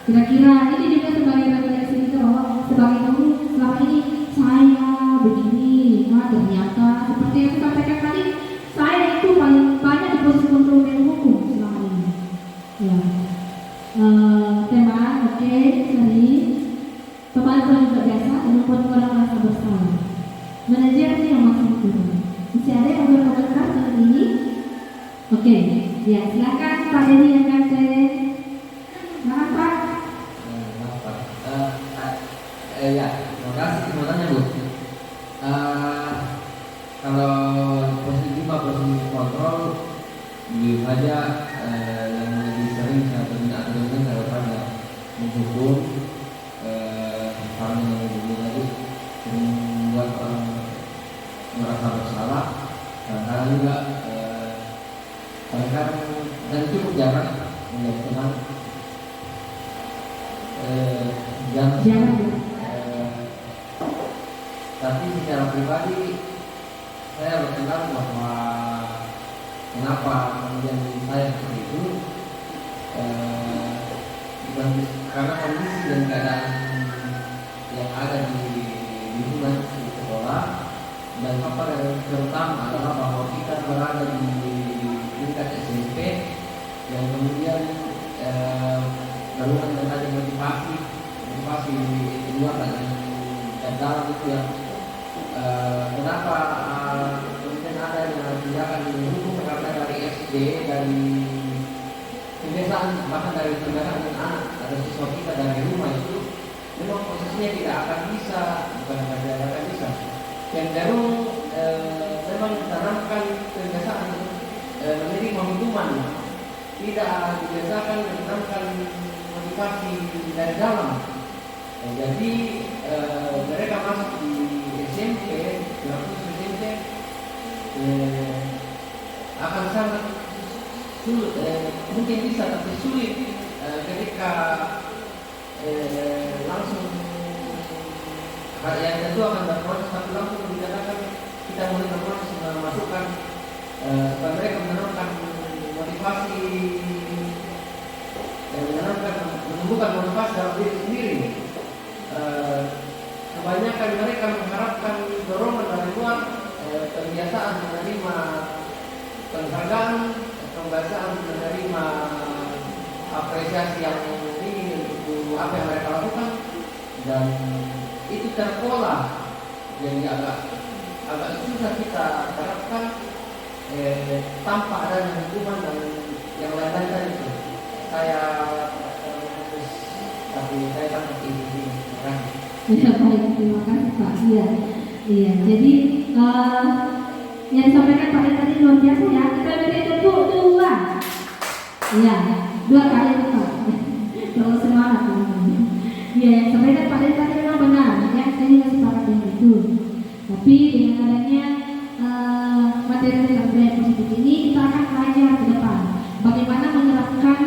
Kira-kira ini juga sebagai refleksi itu bahwa sebagai guru selama ini saya begini, ternyata seperti yang disampaikan tadi, saya itu paling banyak di posisi kontrol dan hukum selama ini. Ya. Teman, oke, sorry. Pemantauan juga biasa dan membuat orang merasa bersalah. Manajer ini yang masih guru. Masih ada yang berkomentar dengan ini? Oke, ya silakan Pak Denny yang ganti. Maaf Pak. Ya, terima kasih semuanya Bu. Kalau posisi 5 posisi kontrol, jujur saja yang lebih sering saya dengar daripada menghukum, karena menghukum tadi membuat orang merasa bersalah, kadang juga kadang dan cukup jarang menjadi teman. Jangan. Tapi secara pribadi saya berkenal bahwa kenapa kemudian saya seperti itu, karena kondisi dan keadaan yang ada di lingkungan di sekolah, dan faktor yang terutama adalah bahwa kita berada di tingkat SMP yang kemudian berhubungan dengan motivasi di luar dan dalam itu yang kenapa kemudian ada dari kebiasaan, bahkan dari pergerakan dengan anak atau siswa kita dari rumah itu memang prosesnya tidak akan bisa, bukan tidak akan bisa, cenderung memang ditanamkan kebiasaan menerima hukuman, tidak dibiasakan menanamkan motivasi dari dalam. Jadi mereka masuk di SMP, SMP akan sangat sulit, mungkin bisa tapi sulit ketika langsung yang tentu akan berproses, tapi langsung dikatakan kita mulai berproses memasukkan supaya mereka menanamkan motivasi dan menumbuhkan motivasi dalam diri sendiri. Kebanyakan mereka mengharapkan dorongan dari luar, kebiasaan menerima penghargaan, kebiasaan menerima apresiasi yang tinggi untuk apa yang mereka lakukan, dan itu terpola. Jadi agak susah kita harapkan tanpa adanya hukuman dan yang lain-lain tadi itu. Saya tapi saya tangkap ini. Ya, baik, terima kasih Pak. Iya, iya. Jadi yang disampaikan Pak tadi luar biasa ya. Kita beri tepuk dua. Iya, 2 kali itu Pak. Terlalu semangat teman-teman. Iya, yang disampaikan Pak tadi memang benar. Ya, saya juga sepakat dengan itu. Tapi dengan adanya materi tentang budaya positif ini, kita akan belajar ke depan bagaimana menerapkan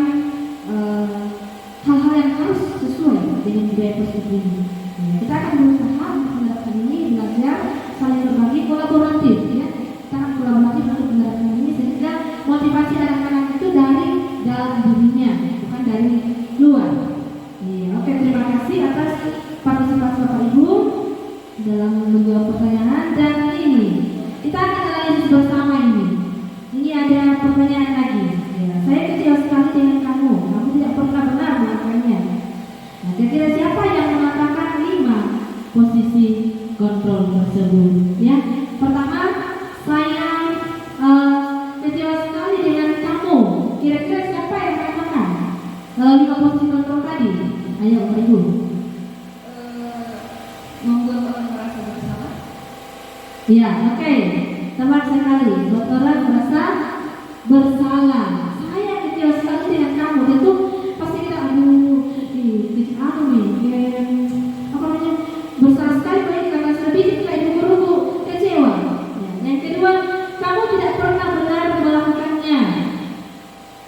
hal-hal yang harus sesuai dengan budaya positif ini. Kita akan berusaha untuk menerapkan ini, belajar, saling berbagi, kolaboratif ya. Kita akan kolaboratif untuk menerapkan ini sehingga motivasi anak-anak itu dari dalam dirinya, bukan dari luar. Iya, oke, terima kasih atas partisipasi Bapak Ibu dalam menjawab pertanyaan. Dan ini kita akan analisis bersama ini. Ini ada pertanyaan lagi. Ya, saya kecewa sekali dengan kamu tidak pernah benar melakukannya. Nah, kira-kira siapa yang mengatakan 5 posisi kontrol tersebut? Ya, pertama, saya kecewa sekali dengan kamu. Kira-kira siapa yang mengatakan 5 posisi kontrol tadi? Ayo, Bapak Ibu. Membuat orang merasa bersalah. Ya, oke. Teman sekali, buat orang merasa bersalah. Saya kecewa sekali dengan kamu. Tentu pasti kita bersalah sekali baik karena sedikit kayak ibu-ibu kecewa. Ya. Yang kedua, kamu tidak pernah benar melakukannya.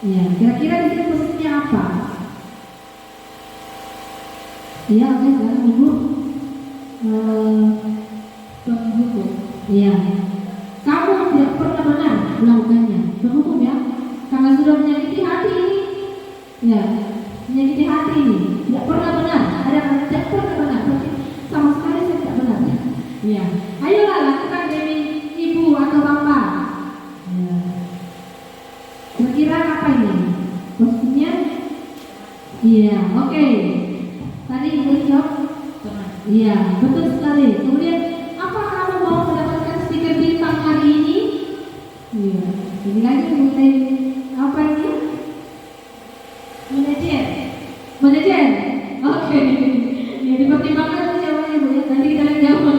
Ya, kira-kira di sini posisinya apa? Iya, oke, sekarang ibu penghukum. Iya, kamu tidak pernah benar melakukannya. Penghukum ya, karena sudah menyakiti hati ini. Ya, menyakiti hati ini tidak pernah benar. Ada yang tidak pernah benar, berarti sama sekali saya tidak benar. Ya, ayolah lakukan demi ibu atau bapak. Ya. Kira-kira apa ini? Posisinya? Iya, oke. Tadi ibu jawab. Iya, betul sekali. Kemudian, apa kamu mau mendapatkan stiker bintang hari ini? Iya, ini lagi mengenai apa ini? Manajer. Manajer. Oke. Ya, dipertimbangkan itu jawabannya Bu ya. Nanti kita lihat jawab.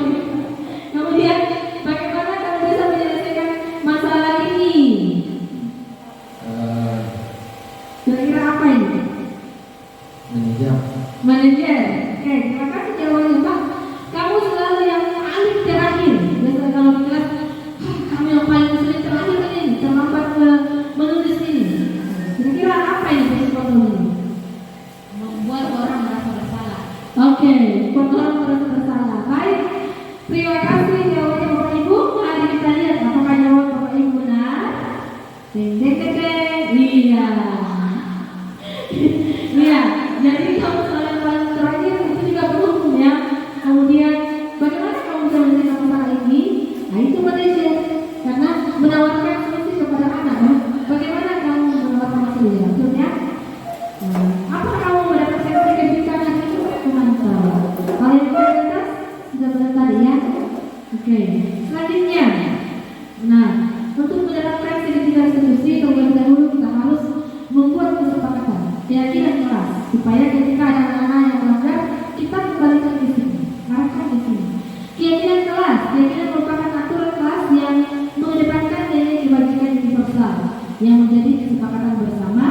Kemudian, bagaimana kamu bisa menyelesaikan masalah ini? Kira-kira apa ini? Manajer. Manajer. Oke, terima kasih jawabannya Pak. Kamu selalu yang paling terakhir. Biasanya kalau di kelas, kamu yang paling sering terakhir ini, terlambat menulis ini. Kira-kira apa ini posisi kontrol ini? Membuat orang merasa bersalah. Oke, kontrol merasa bersalah. Baik, terima kasih jawabannya Bapak Ibu. Mari kita lihat apakah jawaban Bapak Ibu benar. Deng deng deng deng. Iya. Iya, jadi kamu selalu yang paling terakhir itu juga berhukum ya. Kemudian bagaimana kamu bisa menyelesaikan masalah ini? Nah itu manajer, karena menawarkan solusi kepada anak ya. Bagaimana kamu menawarkan solusi? Maksudnya, apa kamu mendapatkan stiker bintang hari ini? Mantap. Kalau yang prioritas sudah benar tadi ya. Oke, selanjutnya. Nah, untuk menerapkan segitiga solusi, kemudian supaya ketika ada anak-anak yang melanggar, kita kembalikan di sini, arahkan di sini. Keyakinan kelas merupakan aturan kelas yang mengedepankan nilai kebajikan universal yang menjadi kesepakatan bersama,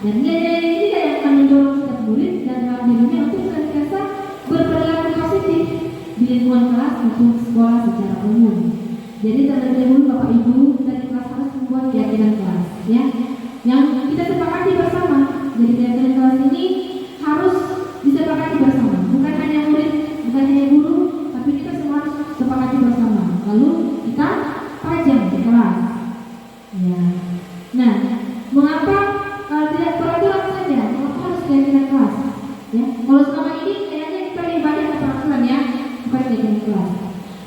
dan nilai ini yang akan mendorong setiap murid dan dalam dirinya untuk senantiasa berperilaku positif di lingkungan kelas maupun sekolah secara umum. Jadi terlebih dahulu Bapak Ibu dari kelas harus membuat keyakinan kelas, ya, yang kita sepakati bersama. Jadi keyakinan kelas ini harus disepakati bersama, bukan hanya murid, bukan hanya guru, tapi kita semua harus sepakati bersama. Lalu kita pajang di kelas. Ya. Nah, mengapa tidak peraturan saja? Mengapa harus keyakinan kelas? Ya, kalau selama ini kayaknya kita lebih banyak ke peraturan, ya, bukan keyakinan kelas.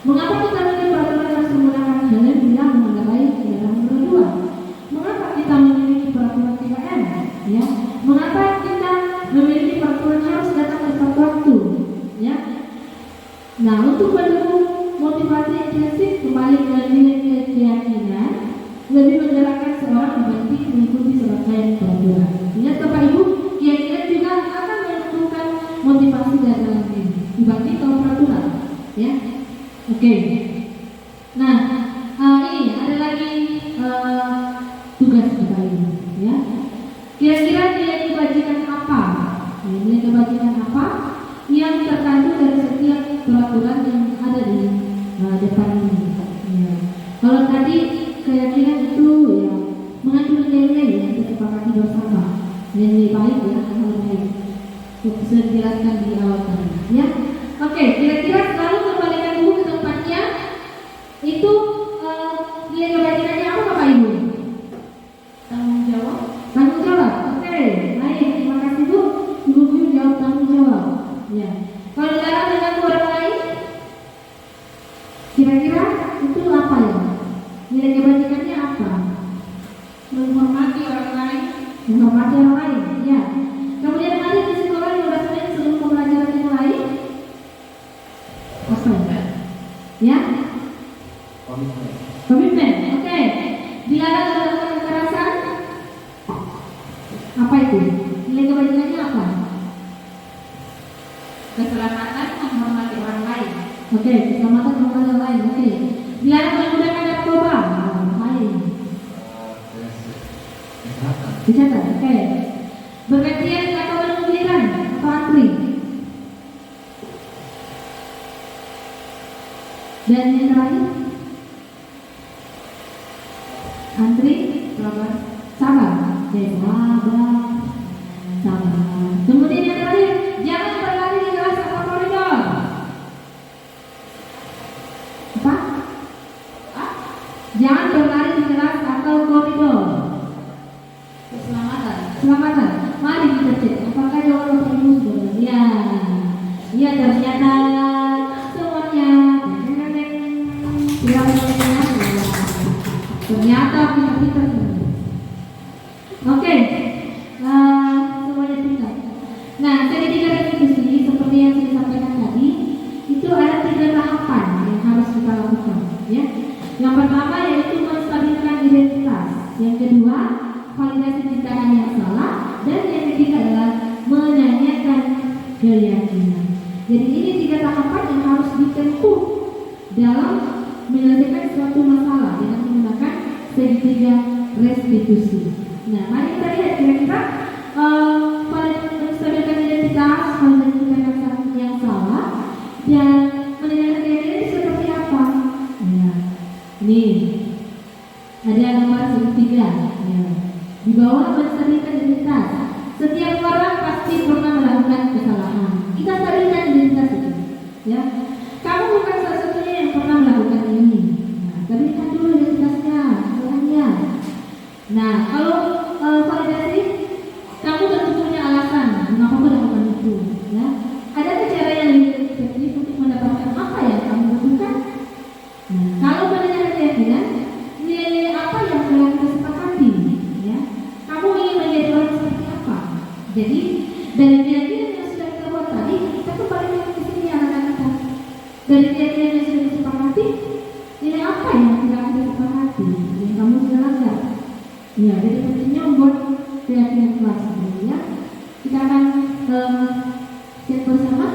Mengapa kita memilih peraturan harus menggunakan helm bila mengendarai kendaraan roda dua? Mengapa kita memiliki peraturan 3M? Ya, mengapa kita memiliki peraturan harus datang tepat waktu? Ya. Nah, untuk mendukung motivasi intensif kembali ke nilai keyakinan, lebih menggerakkan seorang dibanding mengikuti serangkaian peraturan. Ingat Bapak Ibu, keyakinan juga akan menentukan motivasi dari dalam diri dibanding kalau peraturan. Ya, oke. Nah, ini ada lagi tugas kita ini. Ya, kira-kira nilai kebajikan apa? Nilai kebajikan apa yang terkandung dari setiap peraturan yang ada di depan ini? Ya. Kalau tadi keyakinan itu ya mengandung nilai yang kita sepakati bersama, nilai baik ya, hal baik. Sudah dijelaskan di awal tadi, ya. Oke, kira-kira selalu kembalikan buku ke tempatnya. Itu nilai kebajikannya apa Bapak Ibu? Tanggung jawab. Tanggung jawab. Oke, baik. Terima kasih Bu. Ibu jawab tanggung jawab. Ya. Kalau dilarang dengan orang lain, kira-kira itu apa ya? Nilai kebajikannya apa? Menghormati orang lain. Menghormati orang lain, ya. Kemudian ada di sekolah yang berdasarkan seluruh pembelajaran yang lain. Apa ya? Ya? Komitmen. Oke. Dilarang melakukan kekerasan. Apa itu? Nilai kebajikannya apa? Keselamatan, menghormati orang lain. Oke, keselamatan menghormati orang lain. Oke. Dilarang menggunakan narkoba. Dicatat, oke. Bergantian atau menunggiran atau antri. Dan yang terakhir, antri, sabar, sabar. Kemudian yang terakhir, jangan berlari di kelas atau koridor. Apa? Jangan berlari di kelas atau koridor. Keselamatan. Mari kita cek apakah jawaban Bapak Ibu sudah. Ya. Ya, ternyata semuanya. Ternyata kita oke. Semuanya pintar. Nah, segitiga restitusi seperti yang saya sampaikan tadi, itu ada 3 tahapan yang harus kita lakukan, ya. Yang pertama yaitu menstabilkan identitas. Yang kedua, validasi tindakan yang salah, dan yang ketiga adalah menanyakan keyakinan. Jadi ini 3 tahapan yang harus ditempuh dalam menyelesaikan suatu masalah dengan menggunakan segitiga restitusi. Nah, mari kita lihat kira-kira menstabilkan identitas, validasi tindakan yang salah, dan menanyakan keyakinan itu seperti apa? Nah, ini ada nomor segitiga. Ya. Di bawah menstabilkan identitas. Setiap orang pasti pernah melakukan kesalahan. Kita stabilkan identitas itu, ya. Kamu bukan salah satunya yang pernah melakukan ini. Nah, stabilkan dulu identitasnya, kesalahannya. Nah, kalau validasi, kamu tentu punya alasan mengapa melakukan itu, ya. Ada cara yang lebih efektif untuk mendapatkan apa yang kamu butuhkan. Nah, kalau menanyakan keyakinan, nilai apa yang telah kita sepakati, ya. Kamu ingin menjadi orang seperti apa? Jadi dari keyakinan yang sudah kita buat tadi, kita kembali ke sini anak-anak kita. Dari keyakinan yang sudah disepakati, nilai apa yang tidak kita sepakati, yang kamu sudah langgar. Ya, jadi pentingnya membuat keyakinan kelas, ya. Kita akan siap bersama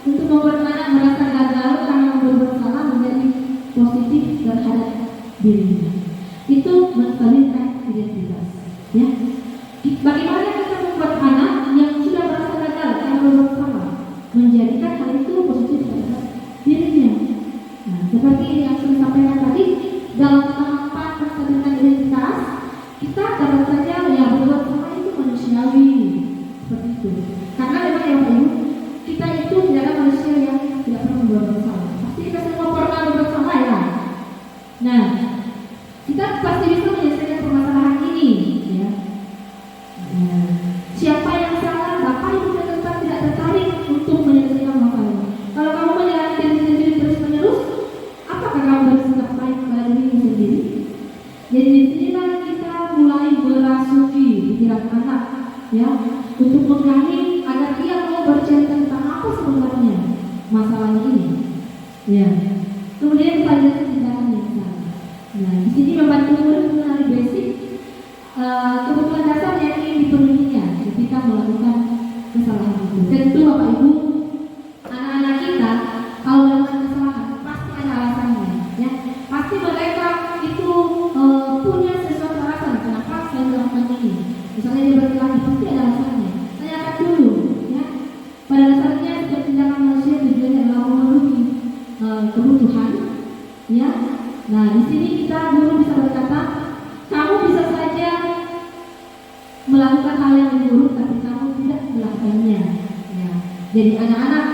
untuk membuat anak merasa gagal karena berbuat salah menjadi positif terhadap dirinya. Itu menstabilkan identitas. Ya. Bagaimana kita membuat anak yang sudah merasa gagal karena berbuat salah menjadikan hal itu positif terhadap dirinya? Nah, seperti yang saya sampaikan tadi, dalam tahapan menstabilkan identitas, kita dapat saja ya berbuat salah itu manusiawi seperti itu. Karena memang ya Bapak Ibu, kita itu tidaklah manusia yang tidak pernah berbuat salah. Pasti kita semua pernah berbuat salah ya. Nah, kita pasti bisa menyelesaikan permasalahan ini, ya. Nah, siapa yang salah, Bapak Ibu tetap tidak tertarik untuk menyelesaikan masalah. Kalau kamu menyalahkan diri sendiri terus menerus, apakah kamu bersikap baik pada diri sendiri? Jadi disinilah kita mulai merasuki pikiran anak, ya, untuk menggali agar dia mau bercerita tentang apa sebenarnya masalahnya ini, ya. Kemudian pada tindakan yang salah. Nah, di sini membantu murid mengenali basic kebutuhan dasar yang ingin dipenuhinya ketika melakukan kesalahan itu. Tentu Bapak Ibu, anak-anak kita kalau melakukan kesalahan pasti ada alasannya, ya. Pasti mereka itu punya sesuatu alasan kenapa saya melakukan ini. Misalnya dia berkelahi, pasti ada alasannya. Tanyakan dulu, ya. Pada dasarnya setiap tindakan manusia tujuannya adalah memenuhi kebutuhan, ya. Nah, di sini kita guru bisa berkata, kamu bisa saja melakukan hal yang buruk, tapi kamu tidak melakukannya. Ya. Jadi anak-anak,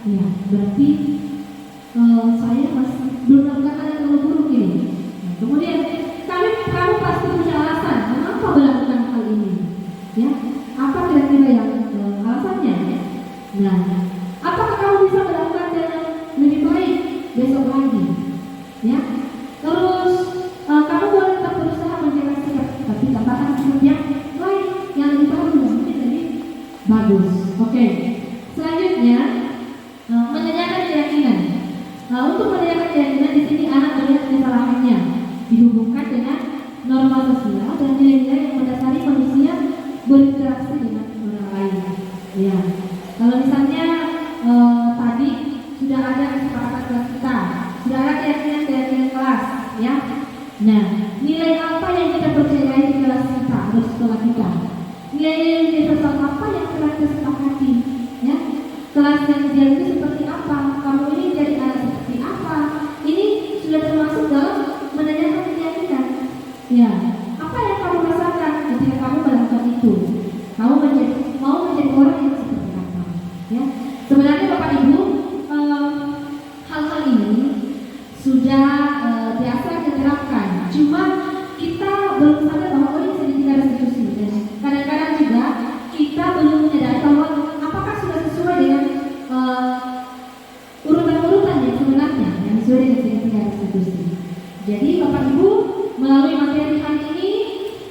ya, berarti saya masih belum melakukan hal yang buruk ini. Nah, kemudian kamu pasti punya alasan mengapa melakukan hal ini. Ya, apa kira-kira yang alasannya? Ya? Nah, apakah kamu bisa melakukan dengan lebih baik besok lagi? Ya, terus kamu boleh tetap berusaha menjaga sikap, tapi tambahkan sikap yang lain yang lebih bagus, mungkin lebih bagus. Oke. Selanjutnya menyediakan keyakinan. Nah, untuk menyediakan keyakinan di sini anak melihat kesalahannya dihubungkan dengan norma sosial dan nilai-nilai yang mendasari manusia berinteraksi dengan orang lain. Ya, kalau misalnya tadi sudah ada kesepakatan kelas kita, sudah ada keyakinan kelas, ya. Nah, nilai apa yang kita percayai di kelas kita atau sekolah kita? Nilai universal apa yang telah kita sepakati? Ya, kelas yang ideal itu seperti apa? Kamu ini jadi anak seperti apa? Ini sudah termasuk dalam menanyakan keyakinan. Ya, apa yang kamu rasakan ketika kamu melakukan itu? Kamu mau menjadi orang yang seperti apa? Ya, sebenarnya Bapak Ibu, hal-hal ini sudah biasa diterapkan. Cuma kita belum sadar bahwa ini sedang tidak restitusi. Dan kadang-kadang juga kita belum menyadari bahwa apakah sudah sesuai dengan urutan-urutan yang sebenarnya yang sesuai dengan sedang restitusi. Jadi Bapak Ibu, melalui materi hari ini,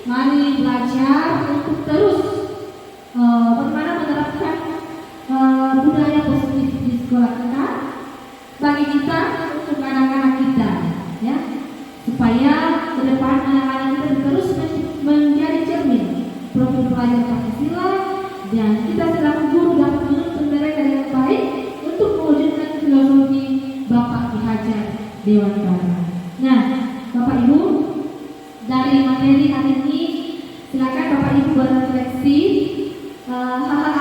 mari belajar untuk terus bagaimana menerapkan budaya positif di sekolah kita, bagi kita untuk anak-anak kita, ya, supaya ke depan anak-anak kita terus menjadi cermin profil pelajar Pancasila, dan kita selaku guru dapat menuntun mereka dengan baik untuk mewujudkan filosofi Bapak Ki Hajar Dewantara. Nah, Bapak Ibu, dari materi hari ini silakan Bapak Ibu berefleksi hal-hal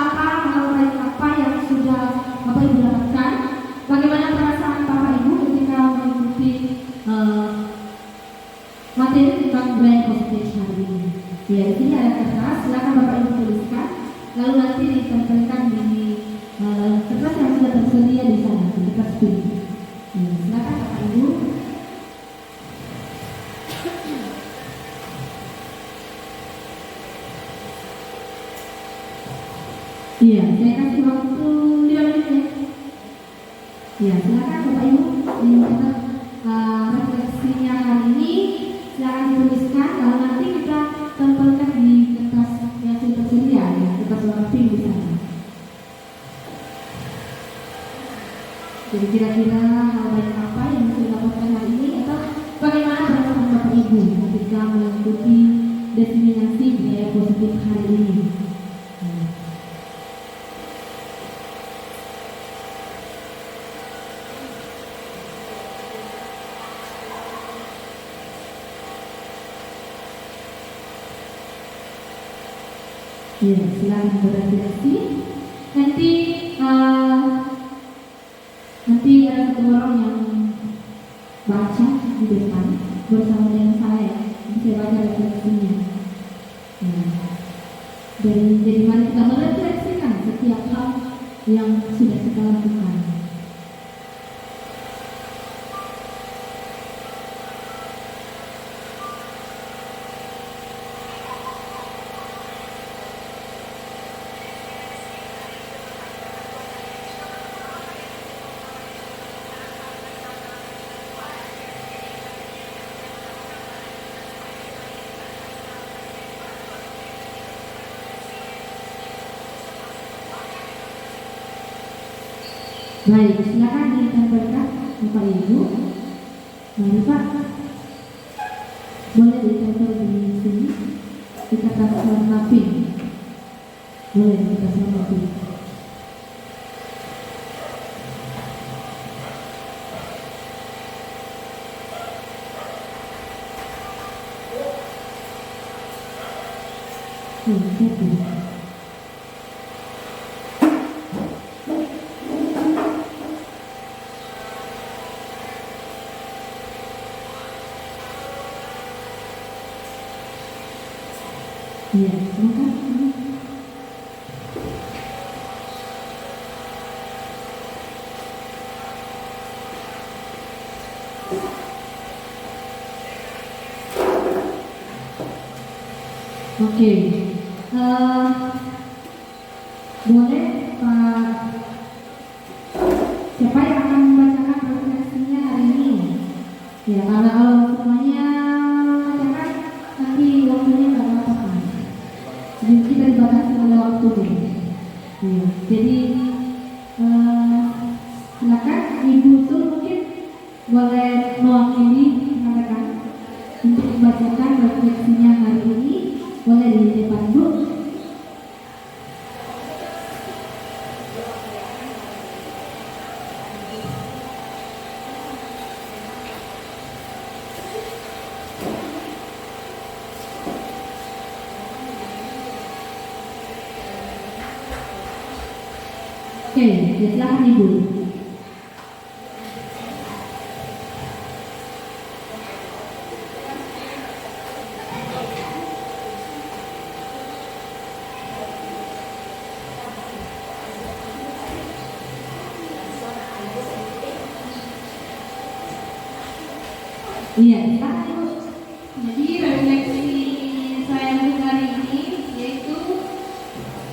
apa yang sudah Bapak Ibu dapatkan. Bagaimana perasaan Bapak Ibu ketika mengikuti materi tentang budaya positif hari ini? Ya, di sini ada kertas, silakan Bapak Ibu tuliskan, lalu nanti ditempelkan di kertas yang sudah tersedia di sana, di kertas ini. Silakan Bapak Ibu. Iya, saya kasih waktu 5 menit ya. Ya, silakan Bapak Ibu mencatat refleksinya hari ini, silakan dituliskan, lalu nanti kita tempelkan di kertas yang sudah tersedia, ya, kertas warna pink di sana. Jadi kira-kira hal baik apa yang bisa didapatkan hari ini, atau bagaimana perasaan Bapak Ibu ketika mengikuti diseminasi budaya positif hari ini? Ya, silakan berefleksi. Nanti nanti ada satu orang yang baca di depan bersama dengan saya. Bisa baca refleksinya. Ya. Dan jadi mari kita merefleksikan setiap hal yang sudah kita lakukan. Baik, silakan ditempelkan Bapak Ibu. Mari Pak, boleh ditempel di sini. Kita kasih warna pink. Boleh dikasih warna pink. Jadi. Iya, silakan. Oke, boleh Pak, siapa yang akan membacakan refleksinya hari ini? Ya, kalau semuanya bacakan, nanti waktunya nggak apa-apa. Jadi kita dibatasi oleh waktu dulu. Ya, jadi silakan Ibu Sul mungkin boleh mewakili rekan-rekan untuk membacakan refleksinya hari ini. Boleh di depan Bu. Oke, ya silakan Ibu. Iya, silakan Ibu. Jadi refleksi saya untuk hari ini yaitu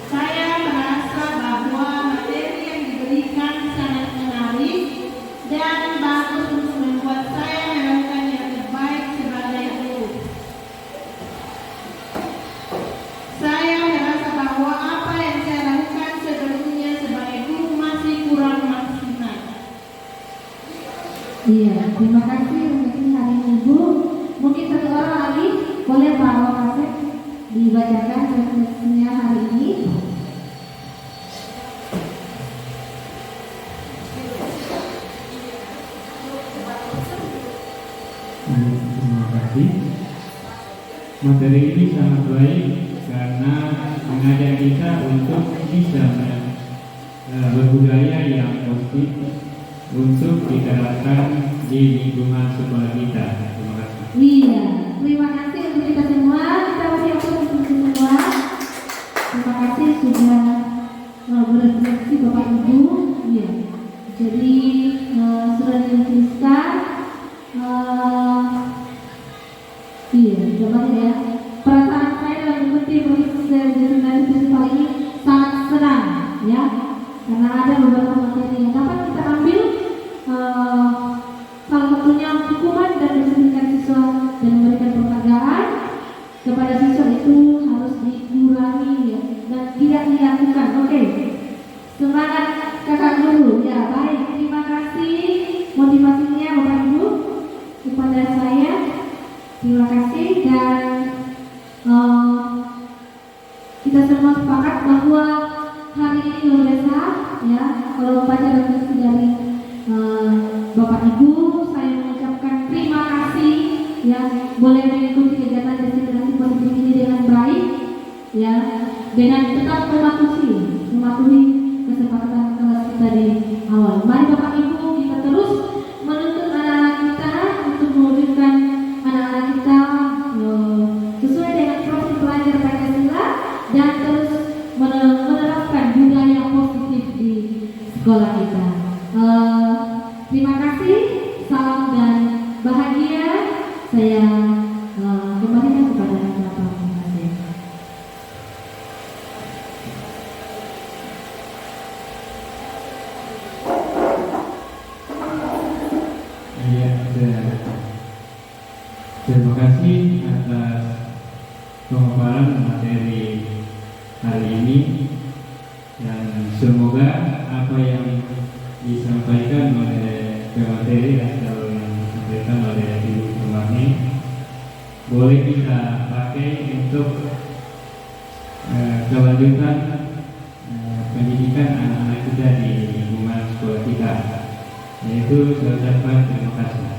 saya merasa bahwa materi yang diberikan sangat menarik dan bagus untuk membuat saya melakukan yang terbaik sebagai guru. Saya merasa bahwa apa yang saya lakukan sebelumnya sebagai guru masih kurang maksimal. Iya, terima kasih untuk hari ini Ibu. Mungkin satu orang lagi boleh Pak Wakasek dibacakan refleksinya hari ini. Terima kasih. Materi ini sangat baik karena mengajak kita untuk bisa berbudaya yang positif untuk diterapkan di lingkungan sekolah kita. Terima kasih. Iya, terima kasih untuk kita semua. Kita masih untuk semua. Terima kasih sudah berefleksi Bapak Ibu. Iya, jadi sudah dituliskan. Iya, coba ya. Perasaan saya dalam mengikuti proses destinasi festival ini sangat senang, ya, karena ada beberapa materi yang dapat kita ambil. Salah satunya hukuman dan disiplin siswa dan memberikan penghargaan kepada siswa itu harus dikurangi, ya, dan tidak dilakukan. Oke, semangat kakak guru. Ya, baik. Terima kasih motivasinya Bapak Ibu kepada saya. Terima kasih dan kita semua sepakat bahwa hari ini luar biasa, ya. Kalau membaca refleksi dari Bapak Ibu, saya mengucapkan terima kasih, ya, boleh mengikuti kegiatan destinasi positif ini dengan baik, ya. dengan tetap mematuhi kesepakatan kelas kita di awal. Mari Bapak Ibu kita terus menuntut anak-anak kita untuk mewujudkan anak-anak kita sesuai dengan profil pelajar Pancasila dan terus menerapkan budaya positif di sekolah kita. Terima kasih, salam dan bahagia. Saya kembalikan kepada Bapak Presiden. Ya, terima kasih atas pemaparan materi hari ini, dan semoga apa yang disampaikan oleh pemateri atau yang disampaikan oleh Ibu Sumarni boleh kita pakai untuk kelanjutan pendidikan anak-anak kita di lingkungan sekolah kita. Yaitu saya ucapkan terima kasih.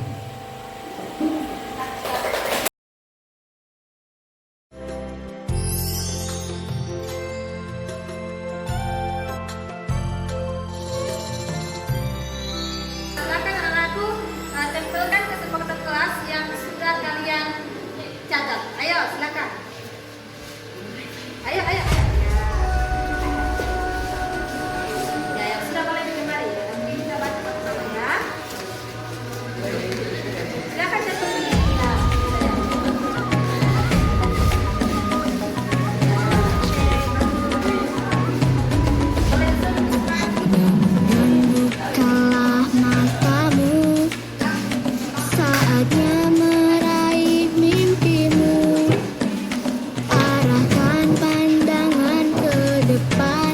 Silakan anak-anakku tempelkan kesepakatan kelas yang sudah kalian catat. Ayo, silakan. Ayo. Ya, yang sudah boleh kembali. Nanti kita baca sama-sama ya. Silakan catat ini. Ya. Bukalah matamu, saatnya meraih mimpimu. Arahkan pandangan ke depan,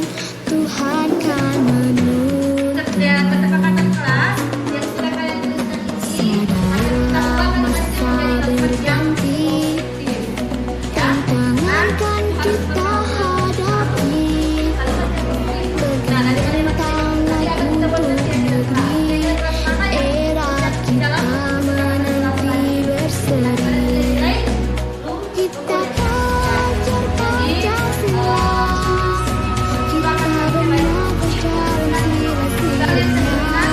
Tuhan kan menuntun. Kesepakatan kelas yang sudah kalian tuliskan ini. Sadarlah masa berganti, tantangan kan kita hadapi. Bergantangan untuk negeri, era kita menanti berseri. Kita pelajar Pancasila, kita benar berjalan sila-sila.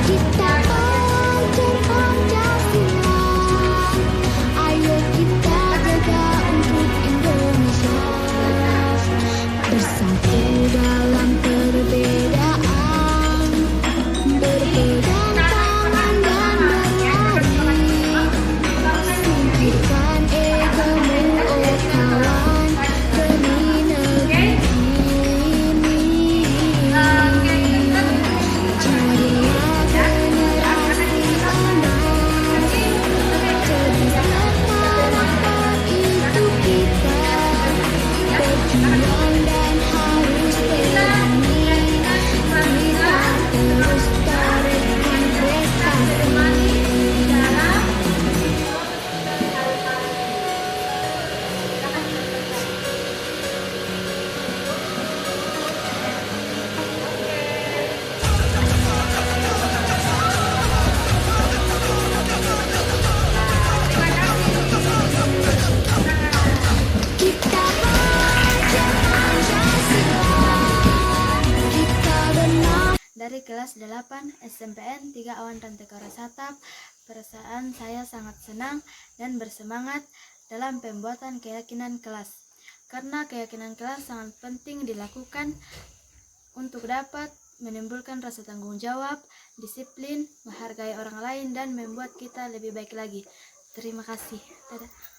Kita pelajar Pancasila, ayo kita jaga untuk Indonesia. Bersatu dalam perbedaan, berpegang tangan dan berlari. Singkirkan egomu, oh kawan, demi negeri ini. Carilah generasi emas, cerdas harapan itu kita. Berjuang dan harus berani, kita terus torehkan prestasi. Kita pelajar Pancasila, kita benar. Dari kelas 8 SMPN 3 Awan Rantekara Satap, perasaan saya sangat senang dan bersemangat dalam pembuatan keyakinan kelas. Karena keyakinan kelas sangat penting dilakukan untuk dapat menimbulkan rasa tanggung jawab, disiplin, menghargai orang lain, dan membuat kita lebih baik lagi. Terima kasih. Dadah.